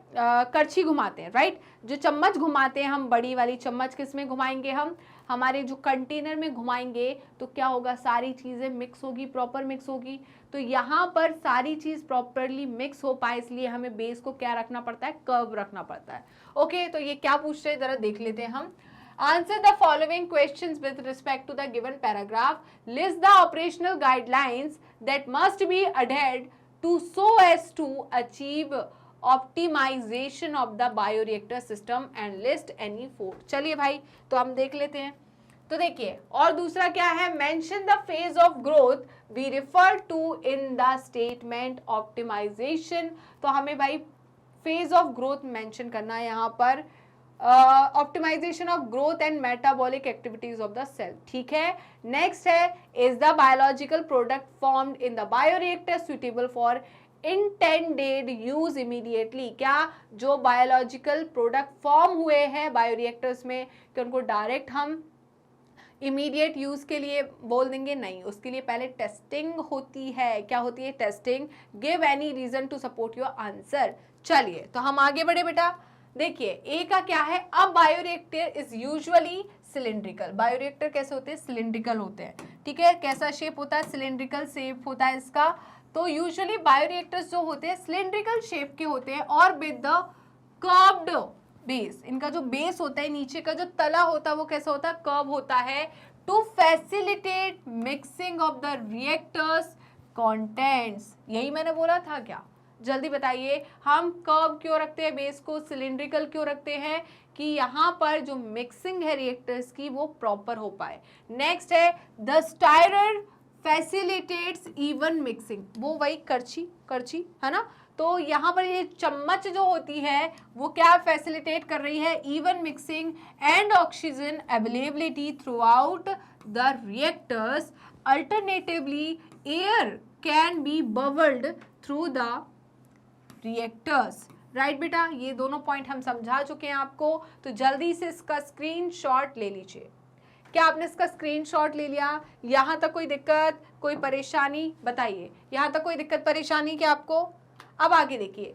करछी घुमाते हैं, राइट? जो चम्मच घुमाते हैं हम, बड़ी वाली चम्मच किस में घुमाएंगे हम? हमारे जो कंटेनर में घुमाएंगे तो क्या होगा? सारी चीजें मिक्स होगी, प्रॉपर मिक्स होगी। तो यहाँ पर सारी चीज प्रॉपरली मिक्स हो पाए इसलिए हमें बेस को क्या रखना पड़ता है? कर्व रखना पड़ता है। ओके, तो ये क्या पूछ रहे हैं जरा देख लेते हैं हम। Answer the following questions with respect to the given paragraph. List the operational guidelines that must be adhered to so as to achieve optimization of the bioreactor system and list any four. चलिए भाई, तो हम देख लेते हैं। तो देखिए, और दूसरा क्या है? Mention the phase of growth we refer to in the statement optimization. तो हमें भाई phase of growth mention करना है यहाँ पर। Optimization of growth and metabolic activities of the cell, ठीक है। नेक्स्ट है, is the biological product formed in the bioreactor suitable for intended use immediately? क्या जो बायोलॉजिकल प्रोडक्ट फॉर्म हुए हैं बायोरिएक्टर्स में, कि उनको डायरेक्ट हम इमीडिएट यूज के लिए बोल देंगे? नहीं, उसके लिए पहले टेस्टिंग होती है। क्या होती है? Testing. Give any reason to support your answer. चलिए, तो हम आगे बढ़े बेटा। देखिए, ए का क्या है? अब bioreactor is usually cylindrical. Bioreactor कैसे होते हैं? सिलिंड्रिकल होते हैं, ठीक है। कैसा शेप होता है? सिलिंड्रिकल शेप होता है इसका। तो यूजुअली बायोरिएक्टर्स जो होते हैं सिलिंड्रिकल शेप के होते हैं और विद द कर्व्ड बेस। इनका जो बेस होता है, नीचे का जो तला होता है वो कैसा होता है? कर्व होता है। To facilitate mixing of the reactors contents. यही मैंने बोला था क्या? जल्दी बताइए, हम कर्व क्यों रखते हैं? बेस को सिलिंड्रिकल क्यों रखते हैं? कि यहाँ पर जो मिक्सिंग है रिएक्टर्स की वो प्रॉपर हो पाए। नेक्स्ट है, द स्टायरर फैसिलिटेट्स इवन मिक्सिंग। वो वही करछी है ना। तो यहाँ पर ये चम्मच जो होती है वो क्या फैसिलिटेट कर रही है? Even mixing and oxygen availability through out the reactors. Alternatively air can be bubbled through the reactors, right बेटा? ये दोनों पॉइंट हम समझा चुके हैं आपको। तो जल्दी से इसका स्क्रीनशॉट ले लीजिए। क्या आपने इसका स्क्रीनशॉट ले लिया? यहाँ तक कोई दिक्कत, कोई परेशानी बताइए? यहाँ तक कोई दिक्कत परेशानी क्या आपको? अब आगे देखिए,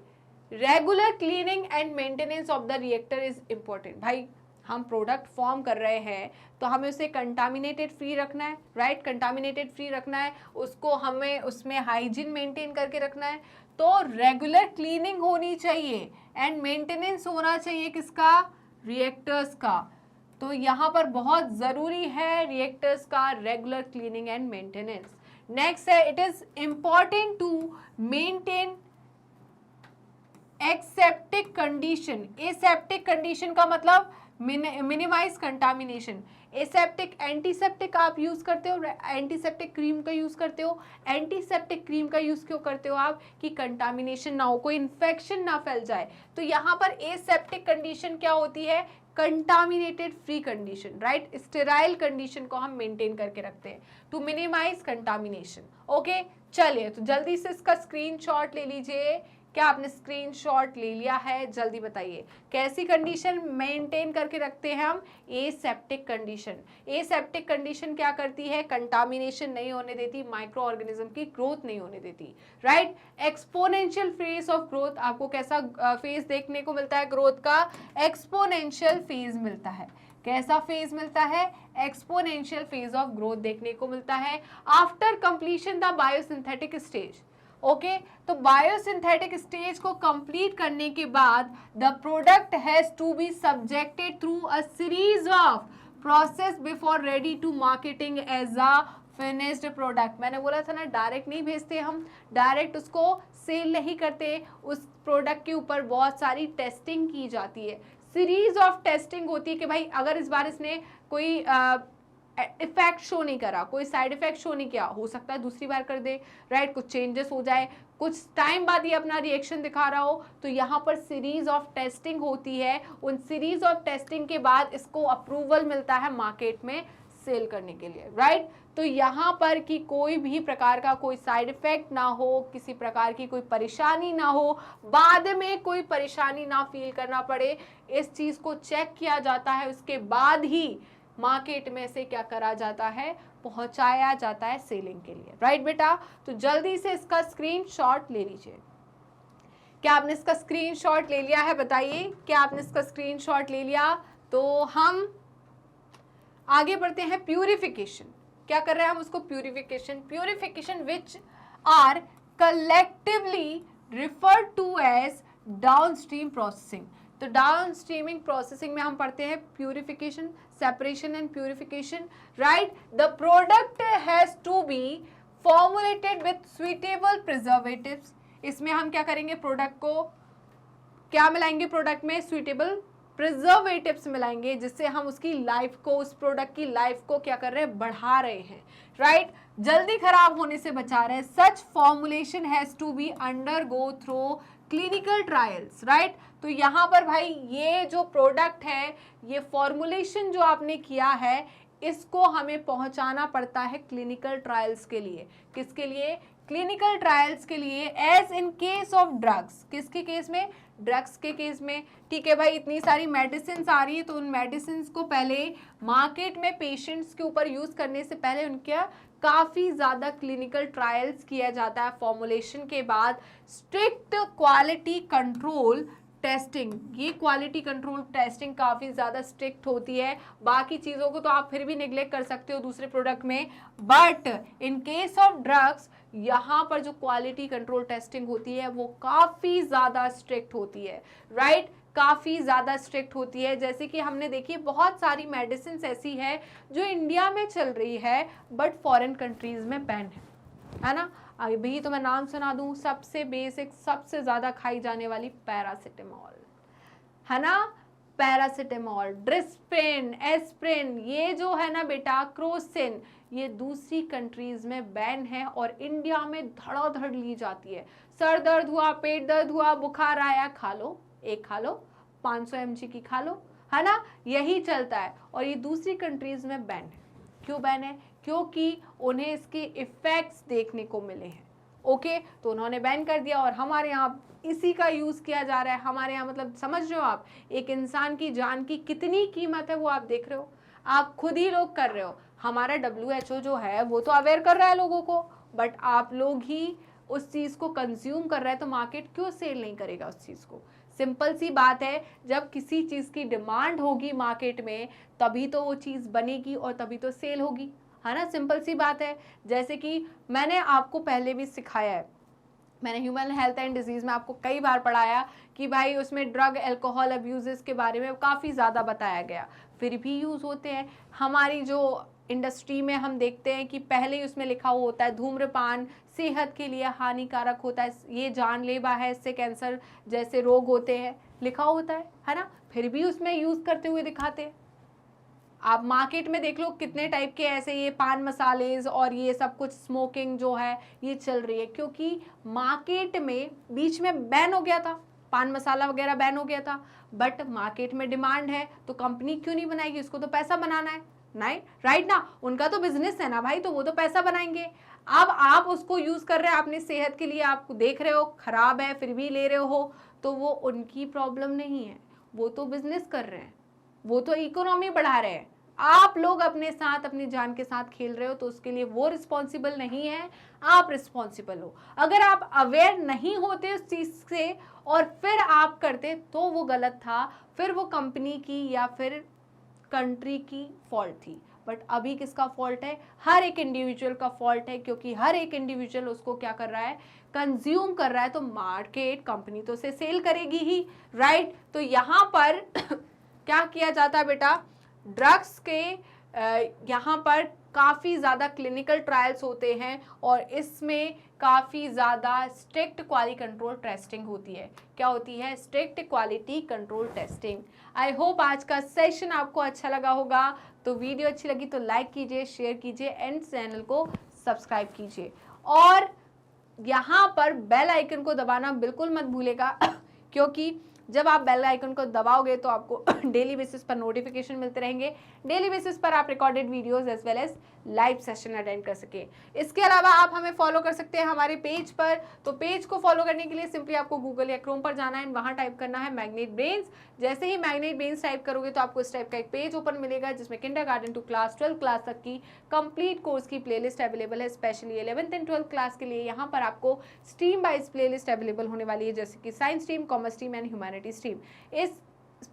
regular cleaning and maintenance of the reactor is important. भाई, हम प्रोडक्ट फॉर्म कर रहे हैं तो हमें उसे कंटामिनेटेड फ्री रखना है, राइट? कंटामिनेटेड फ्री रखना है उसको, हमें उसमें हाइजीन मेंटेन करके रखना है। तो रेगुलर क्लीनिंग होनी चाहिए एंड मेंटेनेंस होना चाहिए किसका? रिएक्टर्स का। तो यहाँ पर बहुत ज़रूरी है रिएक्टर्स का regular cleaning and maintenance. Next है, it is important to maintain aseptic condition. Aseptic condition का मतलब मिनिमाइज कंटामिनेशन। एसेप्टिक, एंटीसेप्टिक आप यूज करते हो, एंटीसेप्टिक क्रीम का यूज करते हो। एंटीसेप्टिक क्रीम का यूज क्यों करते हो आप? कि कंटामिनेशन ना हो, कोई इन्फेक्शन ना फैल जाए। तो यहाँ पर एसेप्टिक कंडीशन क्या होती है? Contaminated free condition, right? Sterile condition को हम मेंटेन करके रखते हैं टू मिनिमाइज कंटामिनेशन। ओके, चलिए, तो जल्दी से इसका स्क्रीनशॉट ले लीजिए। क्या आपने स्क्रीनशॉट ले लिया है? जल्दी बताइए, कैसी कंडीशन मेंटेन करके रखते हैं हम? Aseptic condition. एसेप्टिक कंडीशन क्या करती है? कंटामिनेशन नहीं होने देती, माइक्रो ऑर्गेनिज्म की ग्रोथ नहीं होने देती, right? Exponential phase of growth, आपको कैसा फेज देखने को मिलता है ग्रोथ का? एक्सपोनेंशियल फेज मिलता है। कैसा फेज मिलता है? एक्सपोनेंशियल फेज ऑफ ग्रोथ देखने को मिलता है after completion the biosynthetic stage. Okay, तो बायोसिंथेटिक स्टेज को कंप्लीट करने के बाद the product has to be subjected through a series of process before ready to marketing as a finished product. मैंने बोला था ना, डायरेक्ट नहीं भेजते हम, डायरेक्ट उसको सेल नहीं करते, उस प्रोडक्ट के ऊपर बहुत सारी टेस्टिंग की जाती है, सीरीज ऑफ टेस्टिंग होती है कि भाई अगर इस बार इसने कोई इफेक्ट शो नहीं करा, कोई साइड इफेक्ट शो नहीं किया, हो सकता है दूसरी बार कर दे, राइट, कुछ चेंजेस हो जाए, कुछ टाइम बाद ये अपना रिएक्शन दिखा रहा हो, तो यहाँ पर सीरीज ऑफ टेस्टिंग होती है, उन सीरीज ऑफ टेस्टिंग के बाद इसको अप्रूवल मिलता है मार्केट में सेल करने के लिए, राइट। तो यहाँ पर कि कोई भी प्रकार का कोई साइड इफेक्ट ना हो, किसी प्रकार की कोई परेशानी ना हो, बाद में कोई परेशानी ना फील करना पड़े, इस चीज को चेक किया जाता है, उसके बाद ही मार्केट में से क्या करा जाता है, पहुंचाया जाता है सेलिंग के लिए, राइट बेटा। तो जल्दी से इसका स्क्रीनशॉट ले लीजिए। क्या आपने इसका स्क्रीनशॉट ले लिया है? बताइए, क्या आपने इसका स्क्रीनशॉट ले लिया? तो हम आगे बढ़ते हैं। प्यूरिफिकेशन, क्या कर रहे हैं हम उसको? Purification which are collectively referred to as downstream processing. तो डाउन स्ट्रीमिंग प्रोसेसिंग में हम पढ़ते हैं purification, separation and purification, right. The product has to be formulated with suitable preservatives. इसमें हम क्या करेंगे, प्रोडक्ट को क्या मिलाएंगे, प्रोडक्ट में सुइटेबल प्रिजर्वेटिव्स मिलाएंगे, जिससे हम उसकी लाइफ को, उस प्रोडक्ट की लाइफ को क्या कर रहे हैं, बढ़ा रहे हैं, राइट, जल्दी खराब होने से बचा रहे हैं। Such formulation has to be undergo through clinical trials, right. तो यहाँ पर भाई ये जो प्रोडक्ट है, ये फॉर्मुलेशन जो आपने किया है, इसको हमें पहुंचाना पड़ता है क्लिनिकल ट्रायल्स के लिए। किसके लिए? क्लिनिकल ट्रायल्स के लिए। As in case of drugs, किसके केस में? ड्रग्स के केस में। ठीक है भाई, इतनी सारी मेडिसिन आ रही है, तो उन मेडिसिन को पहले मार्केट में पेशेंट्स के ऊपर यूज करने से पहले उनका काफ़ी ज़्यादा क्लिनिकल ट्रायल्स किया जाता है। फॉर्मुलेशन के बाद स्ट्रिक्ट क्वालिटी कंट्रोल टेस्टिंग, ये क्वालिटी कंट्रोल टेस्टिंग काफ़ी ज़्यादा स्ट्रिक्ट होती है। बाकी चीज़ों को तो आप फिर भी निगलेक्ट कर सकते हो दूसरे प्रोडक्ट में, but in case of drugs यहाँ पर जो क्वालिटी कंट्रोल टेस्टिंग होती है वो काफ़ी ज़्यादा स्ट्रिक्ट होती है, राइट, काफ़ी ज़्यादा स्ट्रिक्ट होती है। जैसे कि हमने देखी बहुत सारी मेडिसिन ऐसी है जो इंडिया में चल रही है बट फॉरेन कंट्रीज़ में बैन है ना। अभी तो मैं नाम सुना दूं, सबसे बेसिक, सबसे ज़्यादा खाई जाने वाली पैरासिटामोल है ना, पैरासिटामोल, ड्रिस्प्रिन, एस्प्रिन, ये जो है ना बेटा, क्रोसिन, ये दूसरी कंट्रीज में बैन है और इंडिया में धड़ाधड़ ली जाती है। सर दर्द हुआ, पेट दर्द हुआ, बुखार आया, खा लो, एक खा लो, 500 mg की खा लो, है ना, यही चलता है। और ये दूसरी कंट्रीज में बैन है। क्यों बैन है? क्योंकि उन्हें इसके इफेक्ट्स देखने को मिले हैं। ओके, तो उन्होंने बैन कर दिया और हमारे यहाँ इसी का यूज़ किया जा रहा है। हमारे यहाँ मतलब समझ रहे हो आप, एक इंसान की जान की कितनी कीमत है वो आप देख रहे हो, आप खुद ही लोग कर रहे हो। हमारा WHO जो है वो तो अवेयर कर रहा है लोगों को, बट आप लोग ही उस चीज़ को कंज्यूम कर रहे हैं, तो मार्केट क्यों सेल नहीं करेगा उस चीज़ को? सिंपल सी बात है, जब किसी चीज़ की डिमांड होगी मार्केट में तभी तो वो चीज़ बनेगी और तभी तो सेल होगी, है ना, सिंपल सी बात है। जैसे कि मैंने आपको पहले भी सिखाया है, मैंने ह्यूमन हेल्थ एंड डिजीज़ में आपको कई बार पढ़ाया कि भाई उसमें ड्रग एल्कोहल अब्यूज़ के बारे में काफ़ी ज़्यादा बताया गया, फिर भी यूज़ होते हैं। हमारी जो इंडस्ट्री में हम देखते हैं कि पहले ही उसमें लिखा हुआ होता है धूम्रपान सेहत के लिए हानिकारक होता है, ये जानलेवा है, इससे कैंसर जैसे रोग होते हैं, लिखा होता है ना, फिर भी उसमें यूज़ करते हुए दिखाते हैं। आप मार्केट में देख लो कितने टाइप के ऐसे ये पान मसालेज और ये सब कुछ स्मोकिंग जो है ये चल रही है, क्योंकि मार्केट में बीच में बैन हो गया था, पान मसाला वगैरह बैन हो गया था, बट मार्केट में डिमांड है तो कंपनी क्यों नहीं बनाएगी? उसको तो पैसा बनाना है, नहीं, राइट ना, उनका तो बिजनेस है ना भाई, तो वो तो पैसा बनाएंगे। अब आप उसको यूज कर रहे हैं अपनी सेहत के लिए, आप देख रहे हो खराब है फिर भी ले रहे हो, तो वो उनकी प्रॉब्लम नहीं है, वो तो बिजनेस कर रहे हैं, वो तो इकोनॉमी बढ़ा रहे हैं। आप लोग अपने साथ, अपनी जान के साथ खेल रहे हो, तो उसके लिए वो रिस्पॉन्सिबल नहीं है, आप रिस्पॉन्सिबल हो। अगर आप अवेयर नहीं होते उस चीज से और फिर आप करते तो वो गलत था, फिर वो कंपनी की या फिर कंट्री की फॉल्ट थी। बट अभी किसका फॉल्ट है? हर एक इंडिविजुअल का फॉल्ट है, क्योंकि हर एक इंडिविजुअल उसको क्या कर रहा है? कंज्यूम कर रहा है, तो मार्केट कंपनी तो उसे सेल करेगी ही, राइट। तो यहाँ पर क्या किया जाता है बेटा? ड्रग्स के यहाँ पर काफ़ी ज़्यादा क्लिनिकल ट्रायल्स होते हैं और इसमें काफ़ी ज़्यादा स्ट्रिक्ट क्वालिटी कंट्रोल टेस्टिंग होती है। क्या होती है? Strict quality control testing. I hope आज का सेशन आपको अच्छा लगा होगा। तो वीडियो अच्छी लगी तो लाइक कीजिए, शेयर कीजिए एंड चैनल को सब्सक्राइब कीजिए और यहाँ पर बेल आइकन को दबाना बिल्कुल मत भूलेगा क्योंकि जब आप बेल आइकन को दबाओगे तो आपको डेली बेसिस पर नोटिफिकेशन मिलते रहेंगे। डेली बेसिस पर आप recorded videos as well as live session attend कर सके। इसके अलावा आप हमें फॉलो कर सकते हैं हमारे पेज पर। तो पेज को फॉलो करने के लिए सिंपली आपको गूगल या क्रोम पर जाना है, वहां टाइप करना है मैग्नेट ब्रेन्स। जैसे ही मैग्नेट ब्रेन्स टाइप करोगे तो आपको इस टाइप का एक पेज ओपन मिलेगा जिसमें किंडरगार्टन टू क्लास 12 क्लास तक की कंप्लीट कोर्स की प्लेलिस्ट अवेलेबल है। Specially 11th and 12th class के लिए यहाँ पर आपको स्ट्रीम वाइज प्लेलिस्ट अवेलेबल होने वाली है, जैसे कि science stream, commerce stream and humanity stream. इस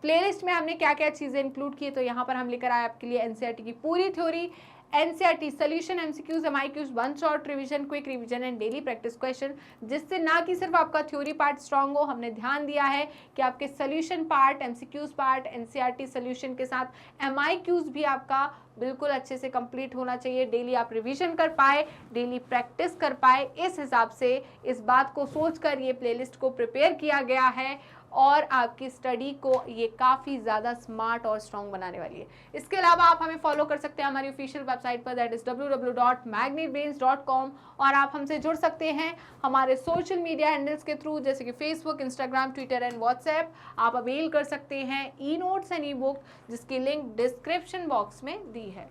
प्लेलिस्ट में हमने क्या क्या चीजें इंक्लूड की, तो यहाँ पर हम लेकर आए आपके लिए एनसीईआरटी की पूरी theory, NCERT solution, MCQs, MIQs, one shot revision, quick revision and daily practice question, जिससे ना कि सिर्फ आपका थ्योरी पार्ट स्ट्रांग हो, हमने ध्यान दिया है कि आपके solution part, MCQs part, NCERT solution के साथ एमआईक्यूज भी आपका बिल्कुल अच्छे से कंप्लीट होना चाहिए। डेली आप रिवीजन कर पाए, डेली प्रैक्टिस कर पाए, इस हिसाब से इस बात को सोचकर ये प्लेलिस्ट को प्रिपेयर किया गया है और आपकी स्टडी को ये काफ़ी ज़्यादा स्मार्ट और स्ट्रॉन्ग बनाने वाली है। इसके अलावा आप हमें फॉलो कर सकते हैं हमारी ऑफिशियल वेबसाइट पर, दैट इज www.magnetbrains.com, और आप हमसे जुड़ सकते हैं हमारे सोशल मीडिया हैंडल्स के थ्रू, जैसे कि Facebook, Instagram, Twitter and WhatsApp. आप अवेल कर सकते हैं e notes and E book, जिसकी लिंक डिस्क्रिप्शन बॉक्स में दी है।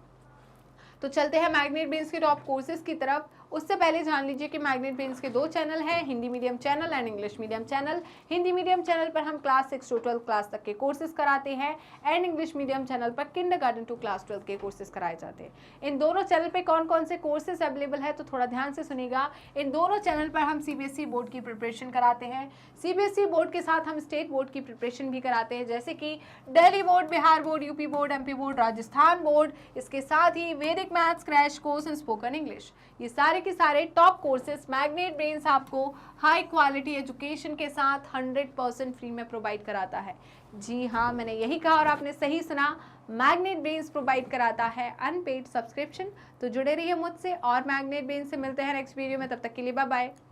तो चलते हैं मैग्नेट ब्रेन्स के टॉप कोर्सेज की तरफ। उससे पहले जान लीजिए कि मैग्नेट ब्रेन्स के 2 चैनल हैं, Hindi medium channel and English medium channel. Hindi medium channel पर हम क्लास 6 to 12 क्लास तक के कोर्सेज कराते हैं एंड इंग्लिश मीडियम चैनल पर किंडरगार्टन टू क्लास 12 के कोर्सेज कराए जाते हैं। इन दोनों चैनल पे कौन कौन से कोर्सेज अवेलेबल है तो थोड़ा ध्यान से सुनिएगा। इन दोनों चैनल पर हम सीबीएसई बोर्ड की प्रिपरेशन कराते हैं। सीबीएसई बोर्ड के साथ हम स्टेट बोर्ड की प्रिपरेशन भी कराते हैं, जैसे कि Delhi board, Bihar board, UP board, MP board, Rajasthan board. इसके साथ ही वैदिक maths crash course and spoken English. ये सारे के सारे टॉप कोर्सेज मैग्नेट ब्रेन्स आपको हाई क्वालिटी एजुकेशन के साथ 100% फ्री में प्रोवाइड कराता है। जी हाँ, मैंने यही कहा और आपने सही सुना, मैग्नेट ब्रेन्स प्रोवाइड कराता है अनपेड सब्सक्रिप्शन। तो जुड़े रहिए मुझसे और मैग्नेट ब्रेन्स से मिलते हैं नेक्स्ट वीडियो में। तब तक के लिए बाय बाय।